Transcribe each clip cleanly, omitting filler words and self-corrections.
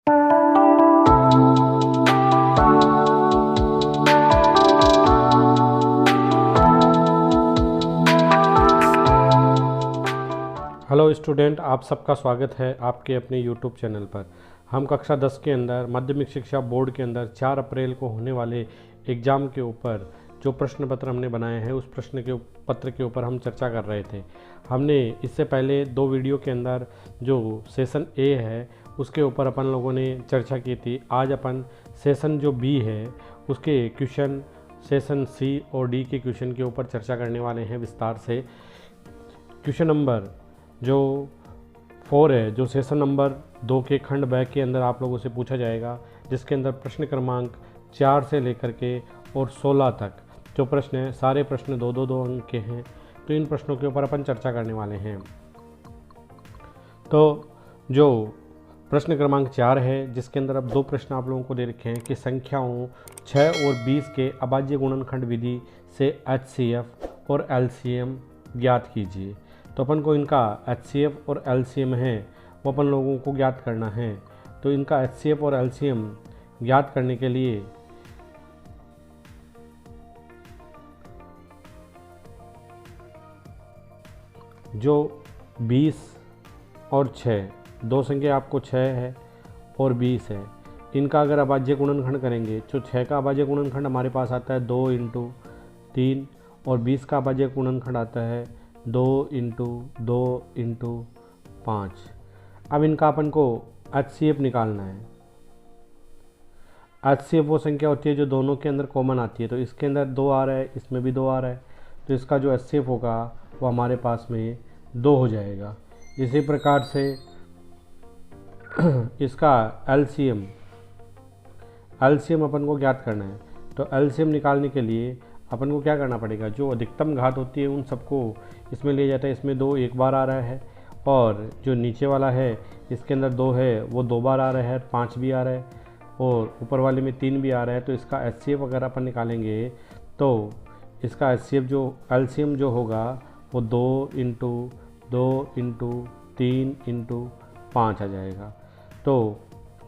Hello student, आप सबका स्वागत है आपके अपने यूट्यूब चैनल पर। हम कक्षा 10 के अंदर माध्यमिक शिक्षा बोर्ड के अंदर 4 अप्रैल को होने वाले एग्ज़ाम के ऊपर जो प्रश्न पत्र हमने बनाए हैं उस पत्र के ऊपर हम चर्चा कर रहे थे। हमने इससे पहले 2 वीडियो के अंदर जो सेशन ए है उसके ऊपर अपन लोगों ने चर्चा की थी। आज अपन सेशन जो बी है उसके क्वेश्चन सेशन सी और डी के क्वेश्चन के ऊपर चर्चा करने वाले हैं विस्तार से। क्वेश्चन नंबर जो 4 है, जो सेशन नंबर 2 के खंड ब के अंदर आप लोगों से पूछा जाएगा, जिसके अंदर प्रश्न क्रमांक 4 से लेकर के और 16 तक जो प्रश्न हैं सारे प्रश्न 2-2 अंक के हैं। तो इन प्रश्नों के ऊपर अपन चर्चा करने वाले हैं। तो जो प्रश्न क्रमांक 4 है, जिसके अंदर अब 2 प्रश्न आप लोगों को दे रखे हैं कि संख्याओं 6 और 20 के अभाज्य गुणनखंड विधि से HCF और LCM ज्ञात कीजिए। तो अपन को इनका HCF और LCM है वो अपन लोगों को ज्ञात करना है। तो इनका HCF और LCM ज्ञात करने के लिए जो 20 और 6 दो संख्या आपको 6 है और 20 है, इनका अगर अभाज्य गुणनखंड करेंगे तो 6 का अभाज्य गुणनखंड हमारे पास आता है 2 × 3 और 20 का अभाज्य गुणनखंड आता है 2 × 2 × 5। अब इनका अपन को HCF निकालना है। HCF वो संख्या होती है जो दोनों के अंदर कॉमन आती है। तो इसके अंदर 2 आ रहा है, इसमें भी 2 आ रहा है, तो इसका जो HCF होगा वो हमारे पास में 2 हो जाएगा। इसी प्रकार से इसका LCM अपन को ज्ञात करना है। तो LCM निकालने के लिए अपन को क्या करना पड़ेगा, जो अधिकतम घात होती है उन सबको इसमें ले जाता है। इसमें 2 एक बार आ रहा है और जो नीचे वाला है इसके अंदर 2 है वो 2 बार आ रहा है, 5 भी आ रहा है और ऊपर वाले में 3 भी आ रहा है। तो इसका HCF अगर अपन निकालेंगे तो इसका HCF जो LCM जो होगा वो 2 × 2 × 3 × 5 आ जाएगा। तो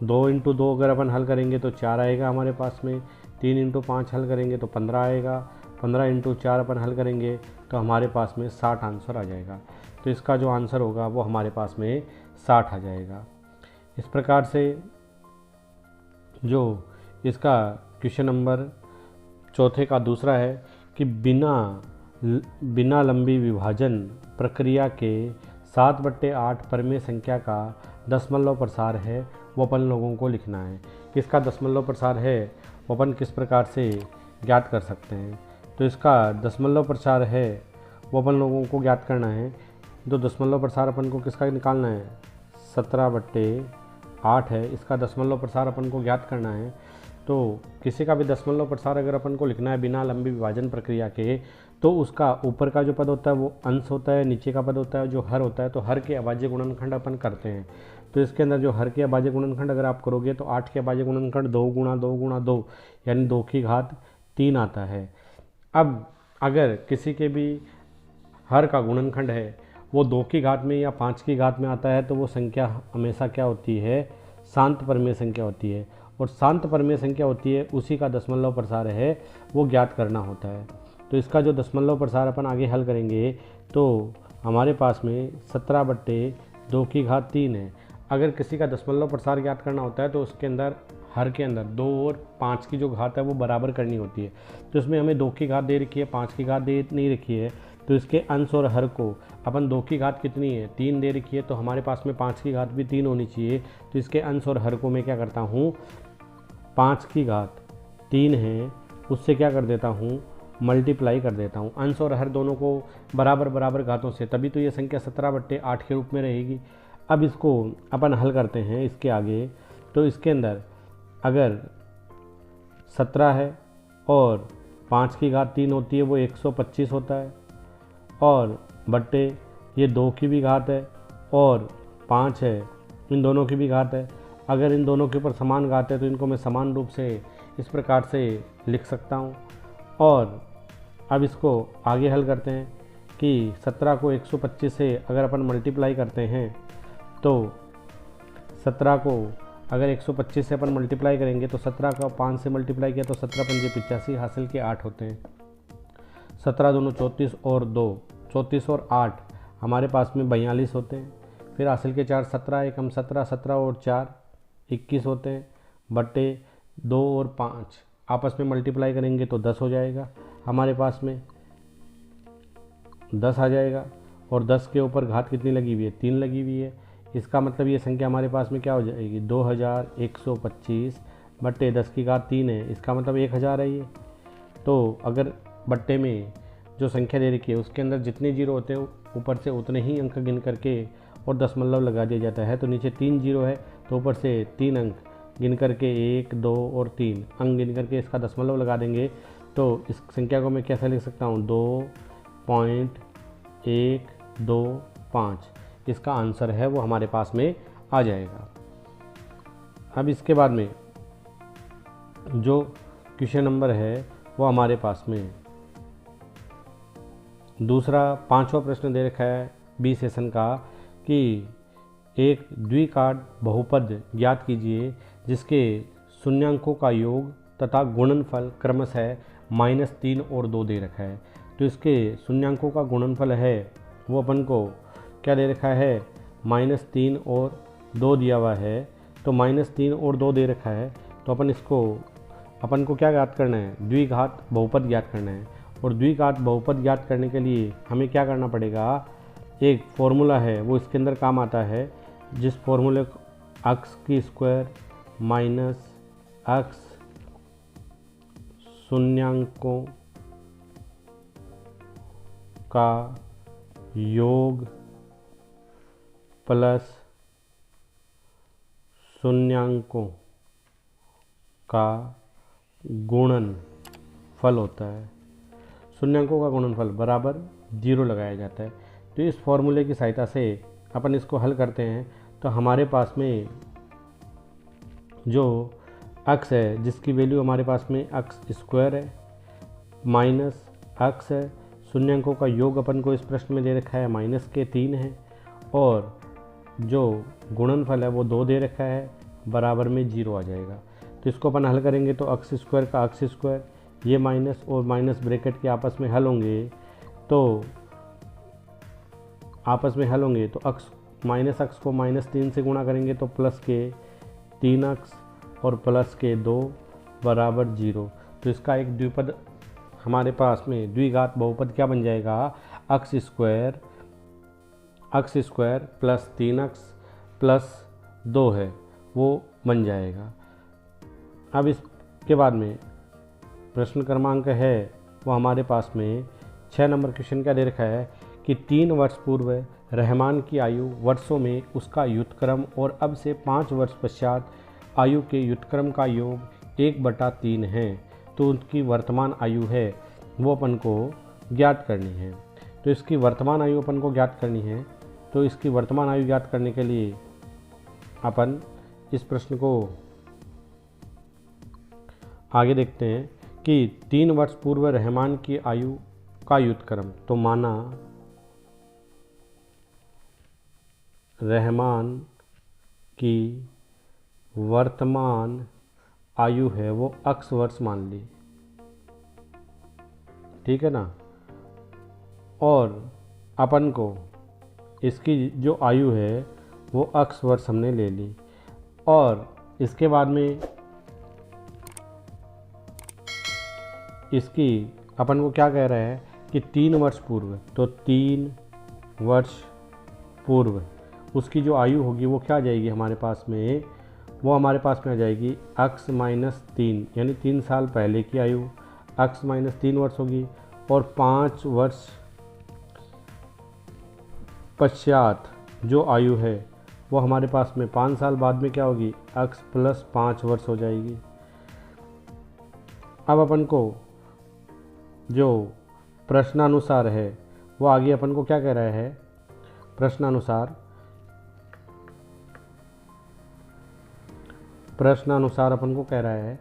2 × 2 अगर अपन हल करेंगे तो 4 आएगा हमारे पास में, 3 × 5 हल करेंगे तो 15 आएगा, 15 × 4 अपन हल करेंगे तो हमारे पास में 60 आंसर आ जाएगा। तो इसका जो आंसर होगा वो हमारे पास में 60 आ जाएगा। इस प्रकार से जो इसका क्वेश्चन नंबर 4 का दूसरा है कि बिना लंबी विभाजन प्रक्रिया के 7/8 परमेय संख्या का दशमलव प्रसार है वो अपन लोगों को लिखना है। किसका दशमलव प्रसार है वो अपन किस प्रकार से ज्ञात कर सकते हैं। तो इसका दशमलव प्रसार है वो अपन लोगों को ज्ञात करना है। जो दशमलव प्रसार अपन को किसका निकालना है, 17/8 है, इसका दशमलव प्रसार अपन को ज्ञात करना है। तो किसी का भी दशमलव प्रसार अगर अपन को लिखना है बिना लंबी विभाजन प्रक्रिया के, तो उसका ऊपर का जो पद होता है वो अंश होता है, नीचे का पद होता है जो हर होता है। तो हर के अभाज्य गुणनखंड अपन करते हैं। तो इसके अंदर जो हर के अभाज्य गुणनखंड अगर आप करोगे तो 8 के अभाज्य गुणनखंड 2 × 2 × 2 यानी 2 की घात 3 आता है। अब अगर किसी के भी हर का गुणनखंड है वो 2 की घात में या 5 की घात में आता है तो वो संख्या हमेशा क्या होती है, शांत परमेय संख्या होती है। और शांत परमेय संख्या होती है उसी का दशमलव प्रसार है वो ज्ञात करना होता है। तो इसका जो दशमलव प्रसार अपन आगे हल करेंगे तो हमारे पास में 17/2 की घात 3 है। अगर किसी का दशमलव प्रसार ज्ञात करना होता है तो उसके अंदर हर के अंदर 2 और 5 की जो घात है वो बराबर करनी होती है। तो इसमें हमें 2 की घात दे रखी है, 5 की घात दे नहीं रखी है। तो इसके अंश और हर को अपन 2 की घात कितनी है, 3 दे रखी है, तो हमारे पास में 5 की घात भी 3 होनी चाहिए। तो इसके अंश और हर को मैं क्या करता हूँ, 5 की घात 3 है उससे क्या कर देता हूँ, मल्टीप्लाई कर देता हूँ। अंश और हर दोनों को बराबर बराबर घातों से, तभी तो ये संख्या 17/8 के रूप में रहेगी। अब इसको अपन हल करते हैं इसके आगे। तो इसके अंदर अगर 17 है और 5 की घात 3 होती है वो 125 होता है, और बट्टे ये 2 की भी घात है और 5 है, इन दोनों की भी घात है। अगर इन दोनों के ऊपर समान घात है तो इनको मैं समान रूप से इस प्रकार से लिख सकता हूँ। और अब इसको आगे हल करते हैं कि 17 को 125 से अगर अपन मल्टीप्लाई करते हैं तो 17 को अगर 125 से अपन मल्टीप्लाई करेंगे तो 17 का 5 से मल्टीप्लाई किया तो 17 पंजे 85, हासिल के 8 होते हैं। 17 दूनी 34 और 2, 34 और 8 हमारे पास में 42 होते हैं। फिर हासिल के 4, 17 एकम 17, 17 और 4 21 होते हैं, बटे 2 और 5 आपस में मल्टीप्लाई करेंगे तो 10 हो जाएगा। हमारे पास में 10 आ जाएगा और 10 के ऊपर घात कितनी लगी हुई है, 3 लगी हुई है। इसका मतलब ये संख्या हमारे पास में क्या हो जाएगी, 2125 बट्टे 10 की घात 3 है, इसका मतलब 1000 है ये। तो अगर बट्टे में जो संख्या दे रखी है उसके अंदर जितने जीरो होते हैं ऊपर से उतने ही अंक गिन करके और दशमलव लगा दिया जाता है। तो नीचे 3 जीरो है तो ऊपर से 3 अंक गिन करके 1, 2 और 3 अंक गिन करके इसका दशमलव लगा देंगे तो इस संख्या को मैं कैसे लिख सकता हूँ, 2.125। इसका आंसर है वो हमारे पास में आ जाएगा। अब इसके बाद में जो क्वेश्चन नंबर है वो हमारे पास में दूसरा 5वां प्रश्न दे रखा है बी सेशन का कि एक द्विघात बहुपद ज्ञात कीजिए जिसके शून्यांकों का योग तथा गुणनफल क्रमशः -3 और 2 दे रखा है। तो इसके शून्यांकों का गुणनफल है वो अपन को क्या दे रखा है, -3 और 2 दिया हुआ है। तो -3 और 2 दे रखा है तो अपन को क्या ज्ञात करना है, द्विघात बहुपद ज्ञात करना है। और द्विघात बहुपद ज्ञात करने के लिए हमें क्या करना पड़ेगा, एक फॉर्मूला है वो इसके अंदर काम आता है, जिस फॉर्मूले को x की स्क्वायर माइनस x शून्यांकों का योग प्लस शून्यांकों का गुणनफल होता है। शून्यांकों का गुणनफल बराबर 0 लगाया जाता है। तो इस फॉर्मूले की सहायता से अपन इसको हल करते हैं तो हमारे पास में जो x है जिसकी वैल्यू हमारे पास में x स्क्वायर है माइनस x है, शून्यांकों का योग अपन को इस प्रश्न में दे रखा है -3 है और जो गुणनफल है वो 2 दे रखा है, बराबर में 0 आ जाएगा। तो इसको अपन हल करेंगे तो x स्क्वायर का x स्क्वायर, ये माइनस और माइनस ब्रैकेट के आपस में हल होंगे तो x माइनस x को -3 से गुणा करेंगे तो प्लस के 3x और प्लस के 2 बराबर 0। तो इसका एक द्विपद हमारे पास में द्विघात बहुपद क्या बन जाएगा, x square plus 3x plus 2 है वो बन जाएगा। अब इसके बाद में प्रश्न क्रमांक है वो हमारे पास में 6 नंबर क्वेश्चन क्या दे रखा है कि 3 वर्ष पूर्व रहमान की आयु वर्षों में उसका व्युत्क्रम और अब से 5 वर्ष पश्चात आयु के व्युत्क्रम का योग 1/3 है। तो उनकी वर्तमान आयु है वो अपन को ज्ञात करनी है। तो इसकी वर्तमान आयु अपन को ज्ञात करनी है। तो इसकी वर्तमान आयु ज्ञात करने के लिए अपन इस प्रश्न को आगे देखते हैं कि 3 वर्ष पूर्व रहमान की आयु का व्युत्क्रम, तो माना रहमान की वर्तमान आयु है वो x वर्ष मान ली, ठीक है ना। और अपन को इसकी जो आयु है वो x वर्ष हमने ले ली और इसके बाद में इसकी अपन को क्या कह रहा है कि 3 वर्ष पूर्व, तो 3 वर्ष पूर्व उसकी जो आयु होगी वो क्या आ जाएगी हमारे पास में, वो हमारे पास में आ जाएगी x - 3 यानी 3 साल पहले की आयु x - 3 वर्ष होगी। और 5 वर्ष पश्चात जो आयु है वो हमारे पास में 5 साल बाद में क्या होगी, x + 5 वर्ष हो जाएगी। अब अपन को जो प्रश्नानुसार है वो आगे अपन को क्या कह रहा है, प्रश्नानुसार अपन को कह रहा है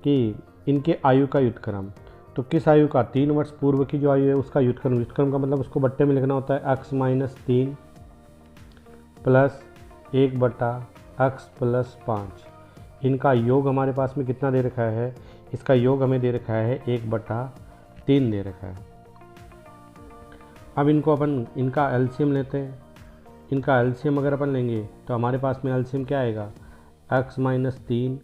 कि इनके आयु का व्युत्क्रम, तो किस आयु का, 3 वर्ष पूर्व की जो आयु है उसका व्युत्क्रम का मतलब उसको बट्टे में लिखना होता है x - 3 प्लस 1/3 x प्लस 5। इनका योग हमारे पास में कितना दे रखा है, इसका योग हमें दे रखा है 1/3 दे रखा है। अब इनको अपन इनका एलसीएम लेते हैं। इनका एलसीएम अगर अपन लेंगे तो हमारे पास में एलसीएम क्या आएगा, x माइनस 3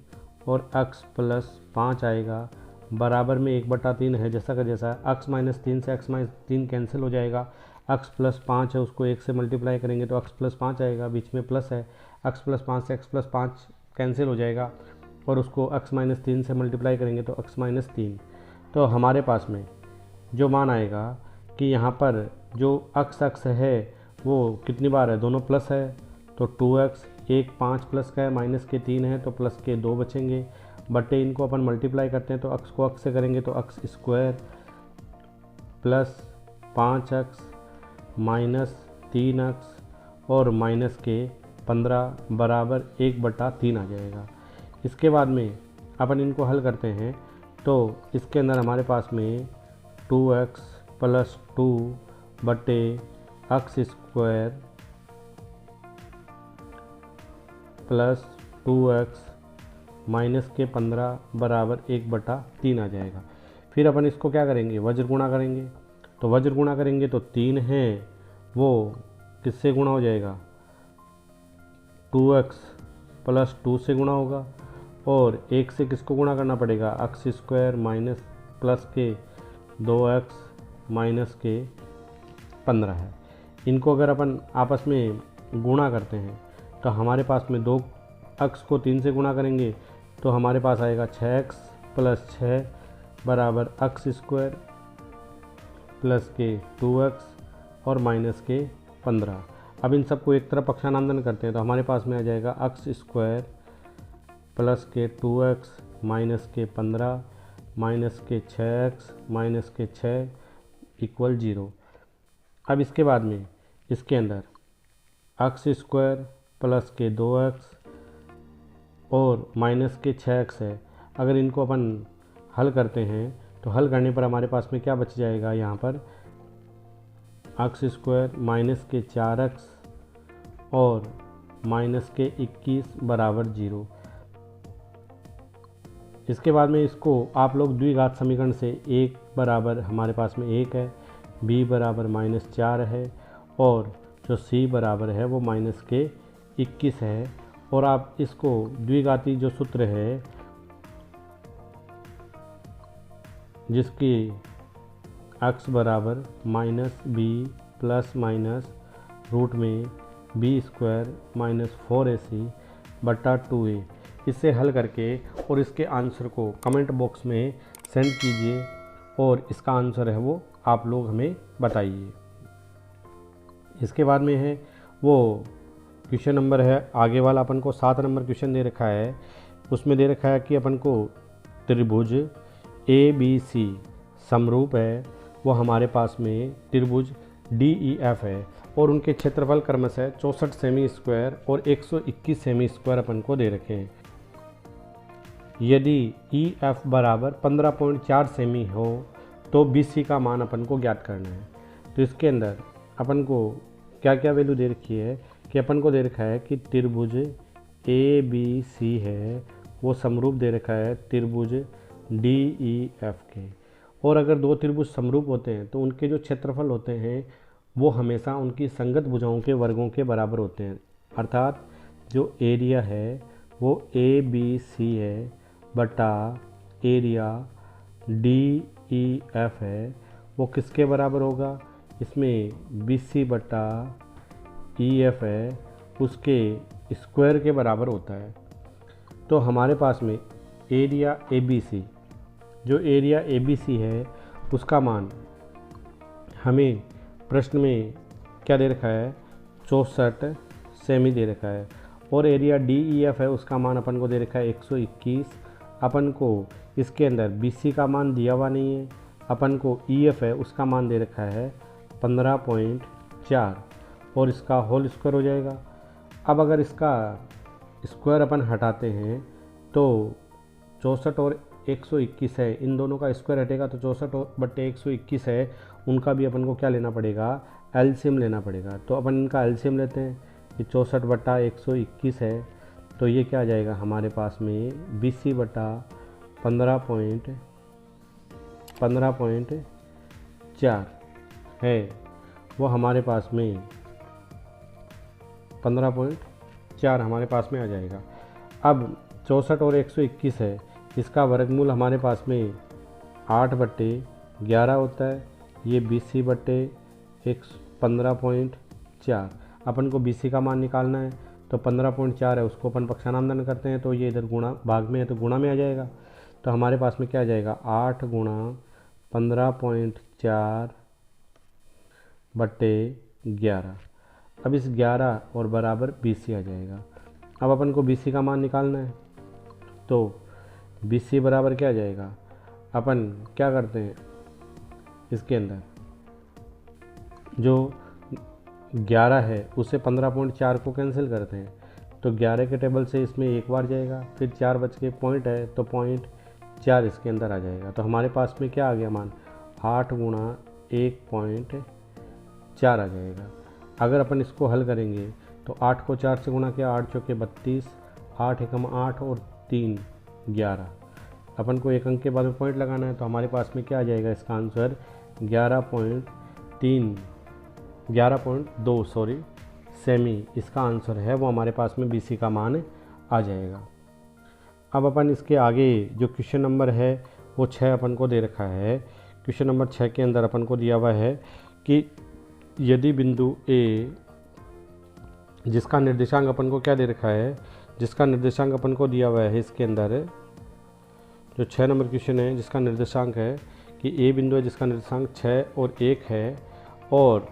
और x प्लस 5 आएगा, बराबर में 1/3 है जैसा का जैसा। x माइनस 3 से x माइनस 3 कैंसिल हो जाएगा, x प्लस 5 है उसको 1 से मल्टीप्लाई करेंगे तो x प्लस 5 आएगा, बीच में प्लस है, x प्लस 5 से x प्लस 5 कैंसिल हो जाएगा और उसको x माइनस 3 से मल्टीप्लाई करेंगे तो x माइनस 3। तो हमारे पास में जो मान आएगा कि यहाँ पर जो x है वो कितनी बार है, दोनों प्लस है तो 2x, एक 5 प्लस का है, माइनस के 3 है तो प्लस के 2 बचेंगे, बटे इनको अपन मल्टीप्लाई करते हैं तो x को x से करेंगे तो x square plus 5x minus 3x और माइनस के 15 बराबर 1/3 आ जाएगा। इसके बाद में अपन इनको हल करते हैं तो इसके अंदर हमारे पास में 2x प्लस 2 बटे x square plus 2x minus के 15 बराबर 1/3 आ जाएगा। फिर अपन इसको क्या करेंगे, वज्र गुणा करेंगे। तो वज्र गुणा करेंगे तो 3 है वो किससे गुणा हो जाएगा, 2x प्लस 2 से गुणा होगा और 1 से किसको गुणा करना पड़ेगा, x स्क्वायर माइनस प्लस के 2x माइनस के 15 है। इनको अगर अपन आपस में गुणा करते हैं तो हमारे पास में 2x को 3 से गुणा करेंगे तो हमारे पास आएगा 6x प्लस 6 बराबर x स्क्वायर प्लस के 2x और माइनस के 15। अब इन सबको एक तरफ पक्षानंदन करते हैं तो हमारे पास में आ जाएगा x स्क्वायर प्लस के 2x माइनस के 15 माइनस के 6x माइनस के 6 इक्वल 0। अब इसके बाद में इसके अंदर x स्क्वायर प्लस के 2x और माइनस के 6x है। अगर इनको अपन हल करते हैं तो हल करने पर हमारे पास में क्या बच जाएगा, यहाँ पर x स्क्वायर माइनस के 4x और माइनस के 21 बराबर 0। इसके बाद में इसको आप लोग द्विघात समीकरण से एक बराबर हमारे पास में 1 है, b बराबर -4 है और जो c बराबर है वो माइनस के 21 है। और आप इसको द्विघाती जो सूत्र है जिसकी x बराबर -b प्लस माइनस रूट में b स्क्वायर माइनस 4ac बटा 2a, इससे हल करके और इसके आंसर को कमेंट बॉक्स में सेंड कीजिए और इसका आंसर है वो आप लोग हमें बताइए। इसके बाद में है वो क्वेश्चन नंबर है आगे वाला, अपन को 7 नंबर क्वेश्चन दे रखा है। उसमें दे रखा है कि अपन को त्रिभुज ABC समरूप है, वो हमारे पास में त्रिभुज DEF है और उनके क्षेत्रफल क्रमशः 64 सेमी स्क्वायर और 121 सेमी स्क्वायर अपन को दे रखे हैं। यदि EF बराबर 15.4 सेमी हो तो BC का मान अपन को ज्ञात करना है। तो इसके अंदर अपन को क्या क्या वैल्यू दे रखी है कि अपन को दे रखा है कि त्रिभुज ABC है वो समरूप दे रखा है त्रिभुज DEF के, और अगर दो त्रिभुज समरूप होते हैं तो उनके जो क्षेत्रफल होते हैं वो हमेशा उनकी संगत भुजाओं के वर्गों के बराबर होते हैं। अर्थात जो एरिया है वो ABC है बटा एरिया DEF है वो किसके बराबर होगा, इसमें BC बटा EF है उसके स्क्वायर के बराबर होता है। तो हमारे पास में एरिया ABC, जो एरिया ABC है उसका मान हमें प्रश्न में क्या दे रखा है, 64 सेमी दे रखा है, और एरिया DEF है उसका मान अपन को दे रखा है 121। अपन को इसके अंदर BC का मान दिया हुआ नहीं है, अपन को EF है उसका मान दे रखा है 15.4 और इसका होल स्क्वायर हो जाएगा। अब अगर इसका स्क्वायर अपन हटाते हैं तो 64 और 121 है, इन दोनों का स्क्वायर हटेगा तो 64/121 है, उनका भी अपन को क्या लेना पड़ेगा, एलसीएम लेना पड़ेगा। तो अपन इनका एलसीएम लेते हैं कि 64/121 है तो ये क्या आ जाएगा हमारे पास में BC बटा 15.4 है, वो हमारे पास में 15.4 हमारे पास में आ जाएगा। अब 64 और 121 है, इसका वर्गमूल हमारे पास में 8/11 होता है। ये BC बटे 15.4, अपन को BC का मान निकालना है, तो 15.4 है, उसको अपन पक्षानुमान करते हैं, तो ये इधर गुणा भाग में है तो गुणा में आ जाएगा। तो हमारे पास में क्या आ जाएगा 8 गुणा 15.4/11। अब इस 11 और बराबर BC आ जाएगा। अब अपन को BC का मान निकालना है, तो BC बराबर क्या आ जाएगा, अपन क्या करते हैं इसके अंदर जो 11 है उससे 15.4 को कैंसिल करते हैं, तो 11 के टेबल से इसमें एक बार जाएगा, फिर 4 बच के पॉइंट है तो 0.4 इसके अंदर आ जाएगा। तो हमारे पास में क्या आ गया मान 8 गुणा 1.4 आ जाएगा। अगर अपन इसको हल करेंगे तो 8 को 4 से गुणा किया, 8 चौके 32, 8 एकम 8 और 3 11। अपन को एक अंक के बाद में पॉइंट लगाना है, तो हमारे पास में क्या आ जाएगा इसका आंसर 11.2 सेमी इसका आंसर है, वो हमारे पास में BC का मान आ जाएगा। अब अपन इसके आगे जो क्वेश्चन नंबर है वो 6 अपन को दे रखा है। क्वेश्चन नंबर 6 के अंदर अपन को दिया हुआ है कि यदि बिंदु A जिसका निर्देशांक अपन को क्या दे रखा है, जिसका निर्देशांक अपन को दिया हुआ है इसके अंदर जो 6 नंबर क्वेश्चन है, जिसका निर्देशांक है कि A बिंदु है जिसका निर्देशांक 6 और 1 है, और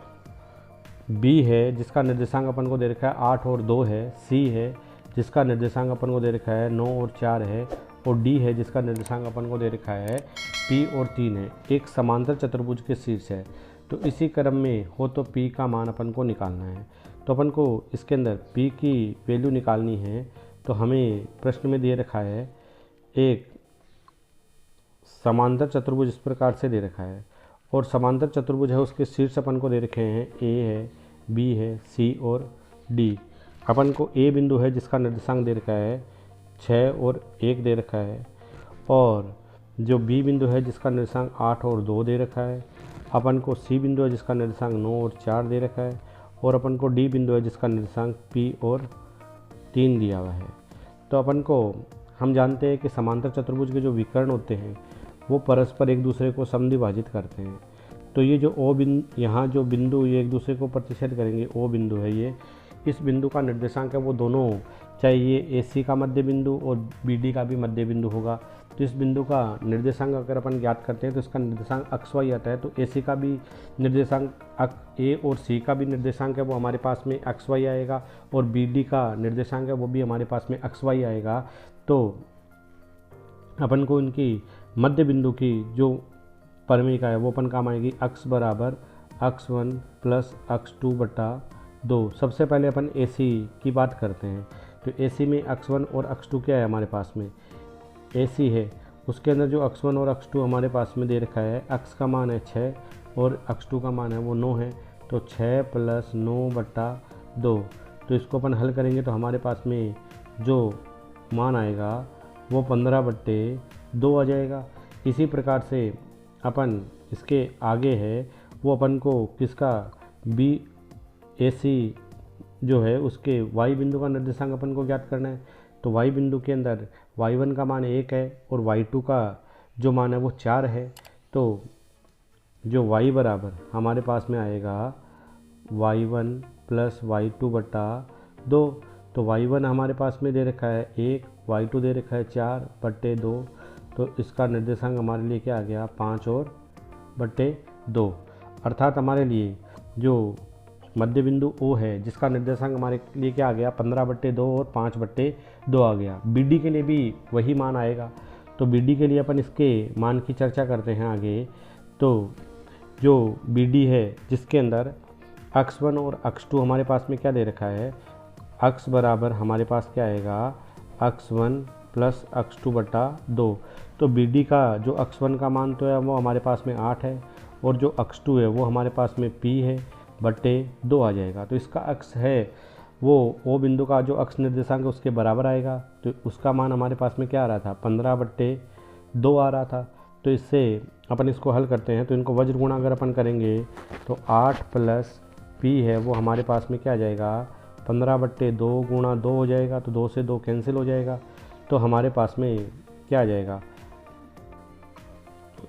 B है जिसका निर्देशांक अपन को दे रखा है 8 और 2 है, C है जिसका निर्देशांक अपन को दे रखा है 9 और 4 है, और D है जिसका निर्देशांक अपन को दे रखा है P और 3 है। एक समांतर चतुर्भुज के शीर्ष है, तो इसी क्रम में हो तो P का मान अपन को निकालना है। तो अपन को इसके अंदर P की वैल्यू निकालनी है, तो हमें प्रश्न में दे रखा है एक समांतर चतुर्भुज इस प्रकार से दे रखा है, और समांतर चतुर्भुज है उसके शीर्ष अपन को दे रखे हैं A है, B है, C और D। अपन को A बिंदु है जिसका निर्देशांक दे रखा है 6 और 1 दे रखा है, और जो B बिंदु है जिसका निर्देशांक 8 और 2 दे रखा है। अपन को C बिंदु है जिसका निर्देशांक 9 और 4 दे रखा है, और अपन को D बिंदु है जिसका निर्देशांक P और 3 दिया हुआ है। तो अपन को हम जानते हैं कि समांतर चतुर्भुज के जो विकर्ण होते हैं वो परस्पर एक दूसरे को समद्विभाजित करते हैं। तो ये जो O बिंदु, यहाँ जो बिंदु ये एक दूसरे को प्रतिच्छेद करेंगे, O बिंदु है ये, इस बिंदु का निर्देशांक है वो दोनों, चाहे ये AC का मध्य बिंदु और BD का भी मध्य बिंदु होगा। तो इस बिंदु का निर्देशांक अगर अपन ज्ञात करते हैं तो इसका निर्देशांक XY आता है, तो AC का भी निर्देशांक A और C का भी निर्देशांक है वो हमारे पास में XY आएगा, और BD का निर्देशांक है वो भी हमारे पास में XY आएगा। तो अपन को इनकी मध्य बिंदु की जो परिमेयिका है वो अपन काम आएगी x बराबर x1 प्लस x2 बटा 2। सबसे पहले अपन AC की बात करते हैं, तो AC में x1 और x2 क्या है हमारे पास में AC है, उसके अंदर जो x1 और x2 हमारे पास में दे रखा है, x का मान है 6 और x2 का मान है वो 9 है, तो 6 प्लस 9 बटा 2। तो इसको अपन हल करेंगे तो हमारे पास में जो मान आएगा वो 15/2 आ जाएगा। इसी प्रकार से अपन इसके आगे है वो अपन को किसका BAC जो है उसके y बिंदु का निर्देशांक अपन को ज्ञात करना है। तो y बिंदु के अंदर y1 का मान 1 है और y2 का जो मान है वो 4 है, तो जो y बराबर हमारे पास में आएगा y1 प्लस y2 बटा 2। तो y1 हमारे पास में दे रखा है 1, y2 दे रखा है 4/2, तो इसका निर्देशांक हमारे लिए क्या आ गया 5/2। अर्थात हमारे लिए जो मध्य बिंदु O है जिसका निर्देशांक हमारे लिए क्या आ गया 15/2 और 5/2 आ गया। BD के लिए भी वही मान आएगा, तो BD के लिए अपन इसके मान की चर्चा करते हैं आगे। तो जो BD है जिसके अंदर x1 और x2 हमारे पास में क्या दे रखा है, x बराबर हमारे पास क्या आएगा x1 प्लस x2 बटा 2। तो BD का जो x1 का मान तो है वो हमारे पास में 8 है, और जो x2 है वो हमारे पास में P है बटे 2 आ जाएगा। तो इसका x है वो ओ बिंदु का जो अक्ष निर्देशांक है उसके बराबर आएगा। तो उसका मान हमारे पास में क्या आ रहा था, 15/2 आ रहा था। तो इससे अपन इसको हल करते हैं, तो इनको वज्र गुणा अगर अपन करेंगे तो 8 प्लस पी है वो हमारे पास में क्या आ जाएगा, 15/2 गुणा 2 हो जाएगा। तो 2 से 2 कैंसिल हो जाएगा। तो हमारे पास में क्या आ जाएगा,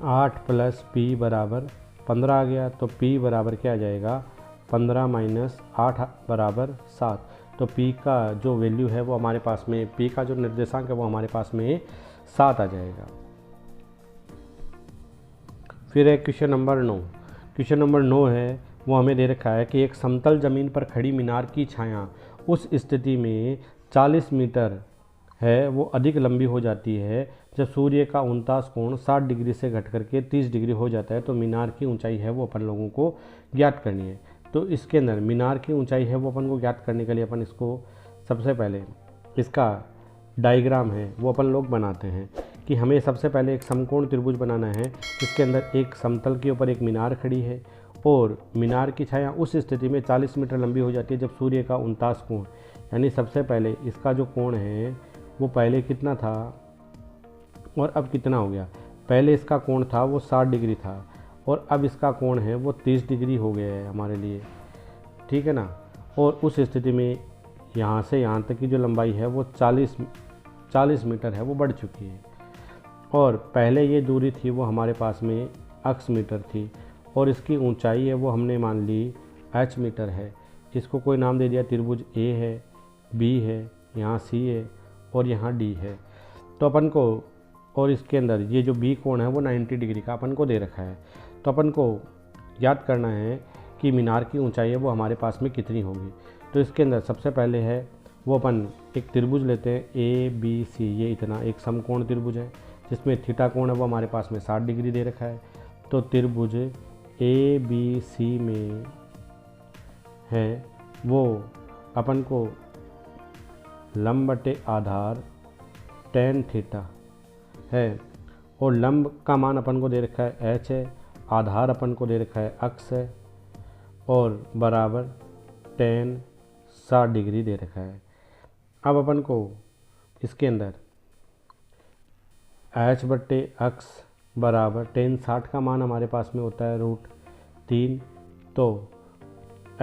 8 प्लस पी बराबर 15 आ गया। तो पी बराबर क्या आ जाएगा, 15 माइनस 8 बराबर 7। तो पी का जो वैल्यू है वो हमारे पास में, पी का जो निर्देशांक है वो हमारे पास में 7 आ जाएगा। फिर है क्वेश्चन नंबर 9। क्वेश्चन नंबर 9 है वो हमें दे रखा है कि एक समतल जमीन पर खड़ी मीनार की छाया उस स्थिति में 40 मीटर है वो अधिक लंबी हो जाती है जब सूर्य का 49 कोण 60 डिग्री से घट करके 30 डिग्री हो जाता है। तो मीनार की ऊंचाई है वो अपन लोगों को ज्ञात करनी है। तो इसके अंदर मीनार की ऊंचाई है वो अपन को ज्ञात करने के लिए अपन इसको सबसे पहले इसका डायग्राम है वो अपन लोग बनाते हैं कि हमें सबसे पहले एक समकोण त्रिभुज बनाना है। इसके अंदर एक समतल के ऊपर एक मीनार खड़ी है और मीनार की छाया उस स्थिति में 40 मीटर लंबी हो जाती है जब सूर्य का 49 कोण, यानी सबसे पहले इसका जो कोण है वो पहले कितना था और अब कितना हो गया। पहले इसका कोण था वो 60 डिग्री था और अब इसका कोण है वो 30 डिग्री हो गया है हमारे लिए, ठीक है ना। और उस स्थिति में यहाँ से यहाँ तक की जो लंबाई है वो 40 मीटर है वो बढ़ चुकी है। और पहले ये दूरी थी वो हमारे पास में अक्ष मीटर थी और इसकी ऊंचाई है वो हमने मान ली h मीटर है। इसको कोई नाम दे दिया, त्रिभुज A है, B है, यहाँ C है और यहाँ D है। तो अपन को, और इसके अंदर ये जो B कोण है वो 90 डिग्री का अपन को दे रखा है। तो अपन को याद करना है कि मीनार की ऊंचाई है वो हमारे पास में कितनी होगी। तो इसके अंदर सबसे पहले है वो अपन एक त्रिभुज लेते हैं ABC, ये इतना एक समकोण त्रिभुज है जिसमें थीटा कोण है वो हमारे पास में 60 डिग्री दे रखा है। तो त्रिभुज ABC में है वो अपन को लंब बटे आधार tan थीटा है और लंब का मान अपन को दे रखा है h है, आधार अपन को दे रखा है अक्ष है और बराबर tan 60 डिग्री दे रखा है। अब अपन को इसके अंदर h बटे अक्ष बराबर tan 60 का मान हमारे पास में होता है √3। तो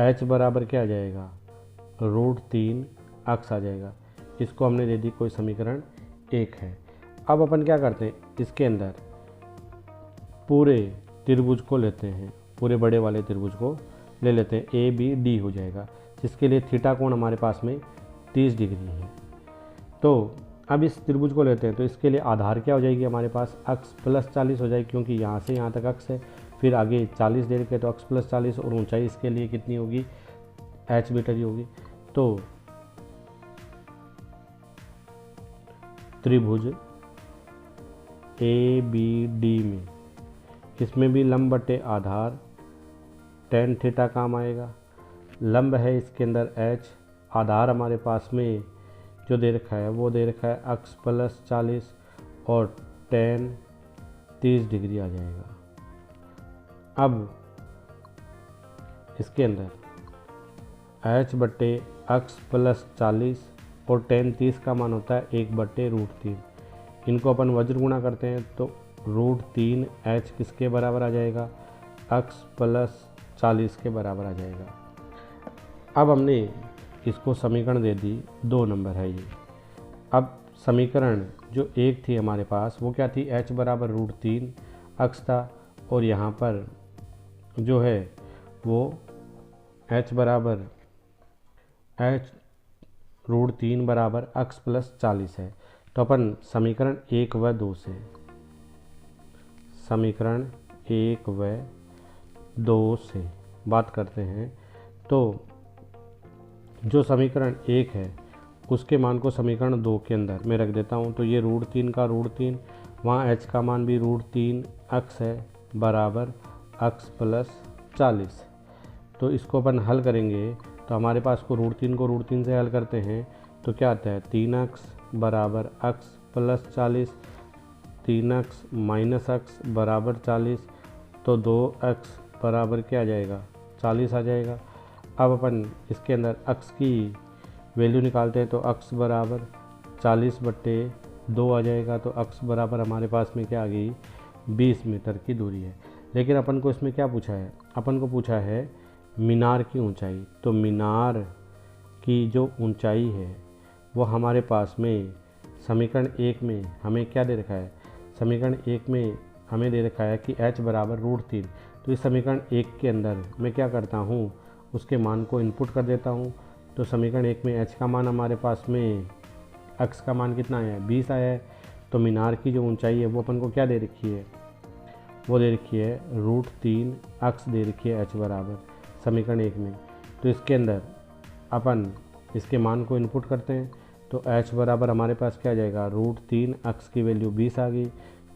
h बराबर क्या आ जाएगा, √3 अक्ष आ जाएगा। इसको हमने दे दी कोई समीकरण 1 है। अब अपन क्या करते हैं, इसके अंदर पूरे त्रिभुज को लेते हैं, पूरे बड़े वाले त्रिभुज को ले लेते हैं, ABD हो जाएगा जिसके लिए थीटा कोण हमारे पास में 30 डिग्री है। तो अब इस त्रिभुज को लेते हैं तो इसके लिए आधार क्या हो जाएगी हमारे पास, अक्ष प्लस 40 हो जाएगी क्योंकि यहाँ से यहाँ तक अक्ष है, फिर आगे 40 दे रखे तो अक्ष प्लस 40 और ऊंचाई इसके लिए कितनी होगी, h मीटर ही होगी। तो त्रिभुज ABD में इसमें भी लंब बटे आधार tan थीटा काम आएगा। लंब है इसके अंदर h, आधार हमारे पास में जो दे रखा है वो दे रखा है अक्ष प्लस 40 और tan 30 डिग्री आ जाएगा। अब इसके अंदर h बटे अक्ष प्लस 40 और tan 30 का मान होता है 1/√3। इनको अपन वज्र गुणा करते हैं तो √3 h किसके बराबर आ जाएगा, अक्ष प्लस 40 के बराबर आ जाएगा। अब हमने इसको समीकरण दे दी 2 नंबर है ये। अब समीकरण जो 1 थी हमारे पास वो क्या थी, h बराबर √3 अक्ष था और यहाँ पर जो है वो h बराबर √3 बराबर अक्ष प्लस 40 है। तो अपन समीकरण 1 व 2 से, समीकरण 1 व 2 से बात करते हैं। तो जो समीकरण 1 है उसके मान को समीकरण 2 के अंदर मैं रख देता हूँ। तो ये √3 का √3, वहाँ h का मान भी √3 अक्ष है बराबर अक्ष प्लस 40। तो इसको अपन हल करेंगे तो हमारे पास को √3 को √3 से हल करते हैं तो क्या आता है, 3 अक्ष बराबर अक्ष प्लस 40, 3 अक्ष माइनस अक्ष बराबर 40। तो 2 अक्ष बराबर क्या आ जाएगा, 40 आ जाएगा। अब अपन इसके अंदर अक्ष की वैल्यू निकालते हैं तो अक्स बराबर 40/2 आ जाएगा। तो अक्स बराबर हमारे पास में क्या आ गई, 20 मीटर की दूरी है। लेकिन अपन को इसमें क्या पूछा है, अपन को पूछा है मीनार की ऊंचाई। तो मीनार की जो ऊंचाई है वो हमारे पास में समीकरण 1 में हमें क्या दे रखा है, समीकरण 1 में हमें दे रखा है कि h बराबर √3। तो इस समीकरण 1 के अंदर मैं क्या करता हूँ, उसके मान को इनपुट कर देता हूँ। तो समीकरण 1 में h का मान हमारे पास में, x का मान कितना आया है, 20 आया है। तो मीनार की जो ऊंचाई है वो अपन को क्या दे रखी है, वो दे रखी है √3, x दे रखी है h बराबर समीकरण 1 में। तो इसके अंदर अपन इसके मान को इनपुट करते हैं तो h बराबर हमारे पास क्या आ जाएगा, √3, x की वैल्यू 20 आ गई।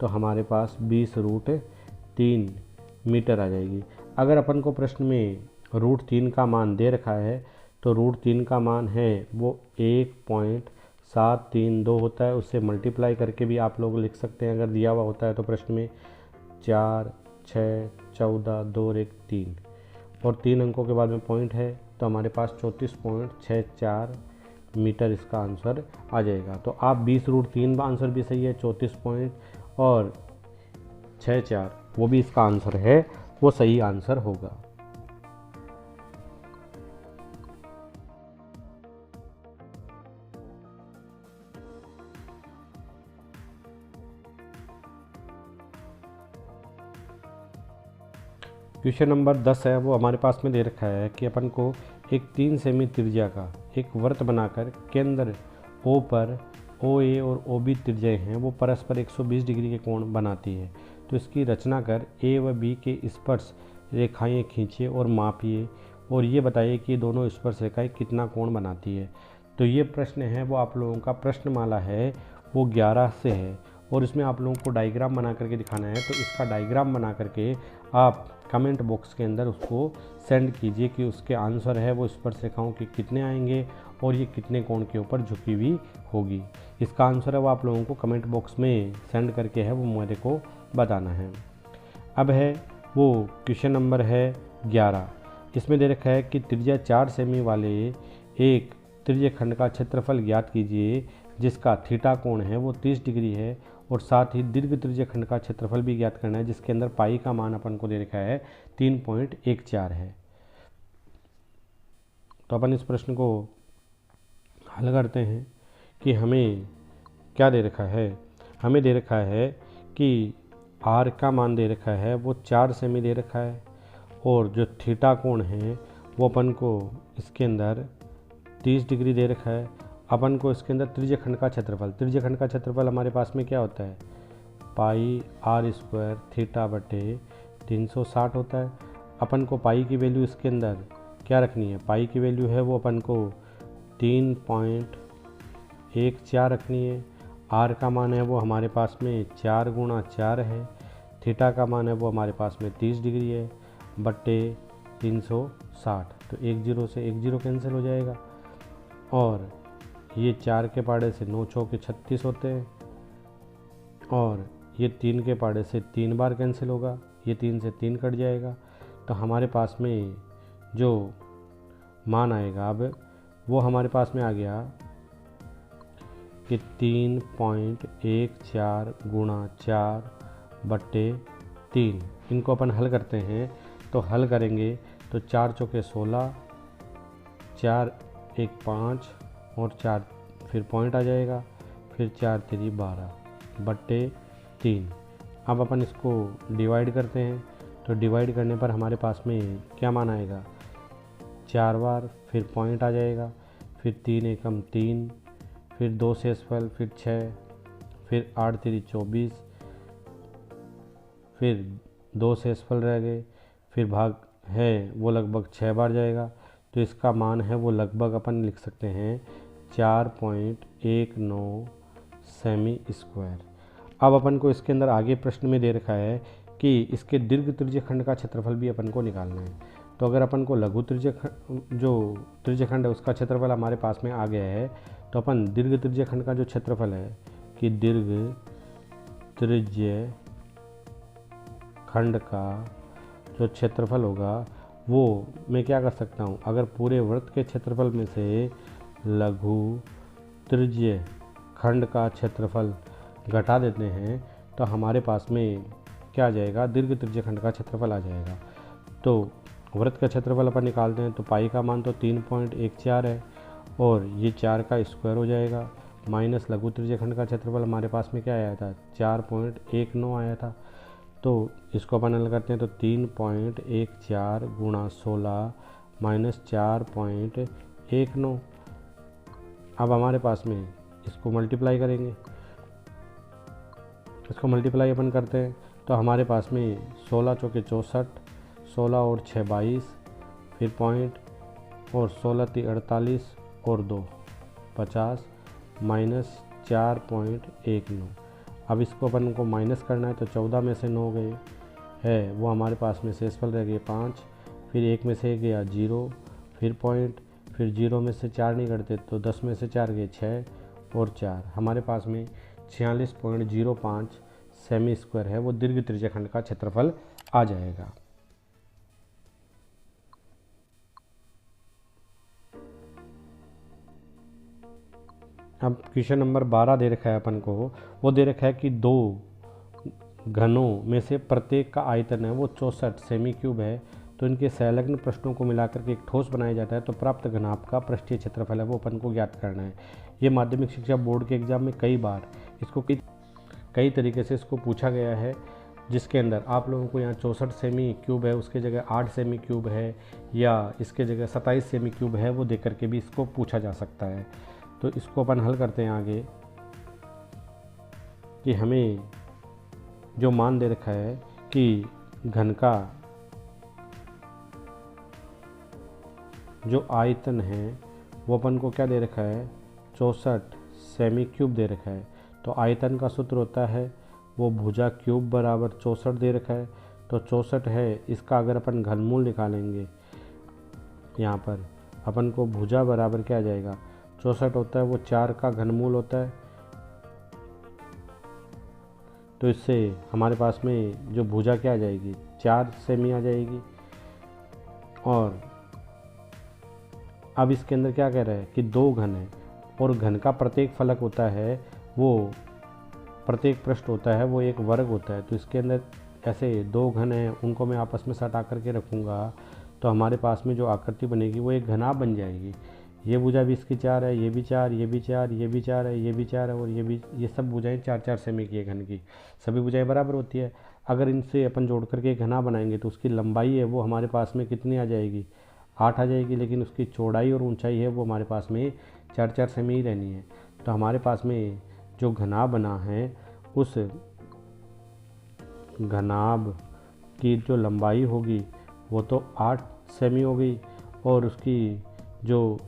तो हमारे पास 20√3 मीटर आ जाएगी। अगर अपन को प्रश्न में √3 का मान दे रखा है तो √3 का मान है वो 1.732 होता है। उससे मल्टीप्लाई करके भी आप लोग लिख सकते हैं अगर दिया हुआ होता है तो प्रश्न में 4, 6, 14, 2 और 1 3 और 3 अंकों के बाद में पॉइंट है तो हमारे पास 34.64 मीटर इसका आंसर आ जाएगा। तो आप 20√3 आंसर भी सही है, 34.64 वो भी इसका आंसर है, वो सही आंसर होगा। क्वेश्चन नंबर 10 है, वो हमारे पास में दे रखा है कि अपन को एक 3 सेमी त्रिज्या का एक वर्त बनाकर केंद्र O पर OA और OB त्रिज्याएं हैं वो परस्पर 120 डिग्री के कोण बनाती है। तो इसकी रचना कर A व B के स्पर्श रेखाएं खींचिए और मापिए और ये बताइए कि दोनों स्पर्श रेखाएं कितना कोण बनाती है। तो ये प्रश्न है वो आप लोगों का प्रश्नमाला है वो 11 से है और इसमें आप लोगों को डायग्राम बना करके दिखाना है। तो इसका डायग्राम बना करके आप कमेंट बॉक्स के अंदर उसको सेंड कीजिए कि उसके आंसर है वो स्पर्श रेखाओं के कितने आएंगे और ये कितने कोण के ऊपर झुकी हुई होगी। इसका आंसर है वो आप लोगों को कमेंट बॉक्स में सेंड करके है वो मेरे को बताना है। अब है वो क्वेश्चन नंबर है 11। इसमें दे रखा है कि त्रिज्या 4 सेमी वाले एक त्रिज्यखंड का क्षेत्रफल ज्ञात कीजिए जिसका थीटा कोण है वो 30 डिग्री है और साथ ही दीर्घ त्रिज्यखंड का क्षेत्रफल भी ज्ञात करना है जिसके अंदर पाई का मान अपन को दे रखा है 3.14 है। तो अपन इस प्रश्न को हल करते हैं कि हमें क्या दे रखा है, हमें दे रखा है कि r का मान दे रखा है वो 4 सेमी दे रखा है और जो थीटा कोण है वो अपन को इसके अंदर 30 डिग्री दे रखा है। अपन को इसके अंदर त्रिज्यखंड का क्षेत्रफल हमारे पास में क्या होता है, पाई r² थीटा बटे 360 होता है। अपन को पाई की वैल्यू इसके अंदर क्या रखनी है, पाई की वैल्यू है वो अपन को 3.14 रखनी है। r का मान है वो हमारे पास में 4 गुणा 4 है। थीटा का मान है वो हमारे पास में 30 डिग्री है बट्टे 360। तो 1 0 से 1 0 कैंसिल हो जाएगा और ये 4 के पाड़े से 9 चौके 36 होते हैं और ये 3 के पाड़े से 3 बार कैंसिल होगा, ये 3 से 3 कट जाएगा। तो हमारे पास में जो मान आएगा अब वो हमारे पास में आ गया कि 3.14 गुणा 4 बट्टे 3। इनको अपन हल करते हैं तो हल करेंगे तो 4 चौके 16, 4 1 5 और 4 फिर पॉइंट आ जाएगा, फिर 4 3 12 बट्टे 3। अब अपन इसको डिवाइड करते हैं तो डिवाइड करने पर हमारे पास में क्या मान आएगा, 4 बार फिर पॉइंट आ जाएगा, फिर 3 एकम 3, फिर 2 शेषफल, फिर 6, फिर 8 3 24, फिर 2 शेषफल रह गए, फिर भाग है वो लगभग 6 बार जाएगा। तो इसका मान है वो लगभग अपन लिख सकते हैं 4.19 सेमी स्क्वायर। अब अपन को इसके अंदर आगे प्रश्न में दे रखा है कि इसके दीर्घ त्रिज्यखंड का क्षेत्रफल भी अपन को निकालना है। तो अगर अपन को लघु त्रिज्यखंड जो त्रिज्यखंड है उसका क्षेत्रफल हमारे पास में आ गया है तो अपन दीर्घ त्रिज्यखंड का जो क्षेत्रफल है कि दीर्घ त्रिज्यखंड का जो क्षेत्रफल होगा वो मैं क्या कर सकता हूँ, अगर पूरे वृत्त के क्षेत्रफल में से लघु त्रिज्य खंड का क्षेत्रफल घटा देते हैं तो हमारे पास में क्या आ जाएगा, दीर्घ त्रिज्य खंड का क्षेत्रफल आ जाएगा। तो वृत्त का क्षेत्रफल अपन निकालते हैं तो पाई का मान तो 3.14 है और ये 4 का स्क्वायर हो जाएगा, माइनस लघु त्रिज्य खंड का क्षेत्रफल हमारे पास में क्या आया था, 4.19 आया था। तो इसको अपन हल करते हैं तो 3.14 गुणा 16 माइनस 4.19। अब हमारे पास में इसको मल्टीप्लाई करेंगे, इसको मल्टीप्लाई अपन करते हैं तो हमारे पास में 16 चौके 64, 16 और 6 22, फिर पॉइंट और 16 × 48 और 2 50 माइनस 4.19। अब इसको अपन को माइनस करना है तो 14 में से 9 गए है, वो हमारे पास में शेषफल रह गए 5, फिर 1 में से गया 0, फिर पॉइंट, फिर 0 में से 4 नहीं करते तो 10 में से 4 गए 6 और 4, हमारे पास में 46.05 सेमी स्क्वायर है, वो दीर्घ त्रिज्य खंड का क्षेत्रफल आ जाएगा। अब क्वेश्चन नंबर 12 दे रखा है अपन को, वो दे रखा है कि दो घनों में से प्रत्येक का आयतन है वो 64 सेमी क्यूब है, तो इनके संलग्न पृष्ठों को मिलाकर के एक ठोस बनाया जाता है, तो प्राप्त घनाभ का पृष्ठीय क्षेत्रफल है वो अपन को ज्ञात करना है। ये माध्यमिक शिक्षा बोर्ड के एग्जाम में कई बार इसको कई तरीके से इसको पूछा गया है, जिसके अंदर आप लोगों को यहाँ 64 सेमी क्यूब है उसके जगह 8 सेमी क्यूब है या इसके जगह 27 सेमी क्यूब है, वो देकर के भी इसको पूछा जा सकता है। तो इसको अपन हल करते हैं आगे कि हमें जो मान दे रखा है कि घन का जो आयतन है वो अपन को क्या दे रखा है, 64 सेमी क्यूब दे रखा है। तो आयतन का सूत्र होता है वो भुजा क्यूब बराबर 64 दे रखा है, तो 64 है, इसका अगर अपन घनमूल निकालेंगे यहाँ पर अपन को भुजा बराबर क्या आ जाएगा, 64 होता है वो 4 का घनमूल होता है, तो इससे हमारे पास में जो भुजा क्या आ जाएगी, 4 सेमी आ जाएगी। और अब इसके अंदर क्या कह रहा है कि दो घन है और घन का प्रत्येक फलक होता है वो प्रत्येक पृष्ठ होता है वो एक वर्ग होता है, तो इसके अंदर ऐसे दो घन हैं उनको मैं आपस में सटा करके रखूँगा तो हमारे पास में जो आकृति बनेगी वो एक घनाभ बन जाएगी। ये भुजा भी इसकी 4 है, ये भी 4, ये भी 4, ये भी 4 है, ये भी 4 है और ये भी, ये सब भुजाएं 4-4 सेमी की है घन की, सभी भुजाएं बराबर होती है। अगर इनसे अपन जोड़ करके एक घना बनाएंगे तो उसकी लंबाई है वो हमारे पास में कितनी आ जाएगी, 8 आ जाएगी, लेकिन उसकी चौड़ाई और ऊंचाई है वो हमारे पास में 4-4 सेमी ही रहनी है। तो हमारे पास में जो घनाभ बना है उस घनाभ की जो लंबाई होगी वो तो 8 सेमी हो गई और उसकी जो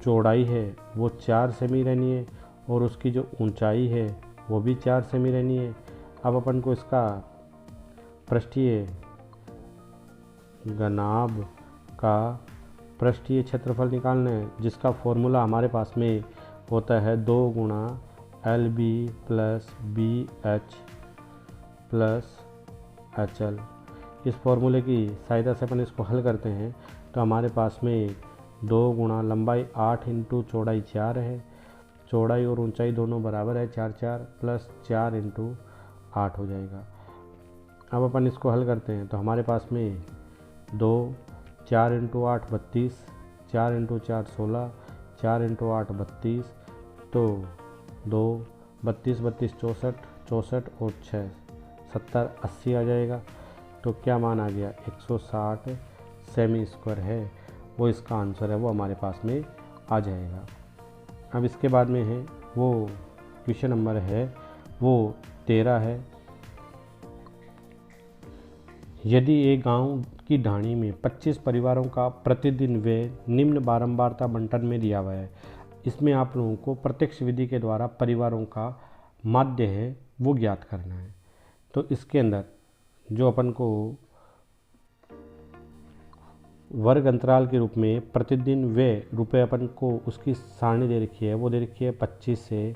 चौड़ाई है वो 4 सेमी रहनी है और उसकी जो ऊंचाई है वो भी 4 सेमी रहनी है। अब अपन को इसका पृष्ठीय घनाभ का पृष्ठीय क्षेत्रफल निकालना है, जिसका फॉर्मूला हमारे पास में होता है 2 गुणा LB plus BH plus HL। इस फॉर्मूले की सहायता से अपन इसको हल करते हैं तो हमारे पास में 2 गुणा लंबाई 8 इंटू चौड़ाई 4 है, चौड़ाई और ऊंचाई दोनों बराबर है 4-4 प्लस 4 इंटू 8 हो जाएगा। अब अपन इसको हल करते हैं तो हमारे पास में 2, 4 इंटू 8 32, 4 इंटू 4 16, 4 इंटू 8 32, तो 2 32 32 64, 64 और 6 70 80 आ जाएगा। तो क्या मान आ गया, 160 सेमी स्क्वायर है वो इसका आंसर है, वो हमारे पास में आ जाएगा। अब इसके बाद में है वो क्वेश्चन नंबर है वो 13 है। यदि एक गांव की ढाणी में 25 परिवारों का प्रतिदिन व्यय निम्न बारंबारता बंटन में दिया हुआ है, इसमें आप लोगों को प्रत्यक्ष विधि के द्वारा परिवारों का माध्य है वो ज्ञात करना है। तो इसके अंदर जो अपन को वर्ग अंतराल के रूप में प्रतिदिन व्यय रुपये अपन को उसकी सारणी दे रखी है, वो दे रखी है 25 से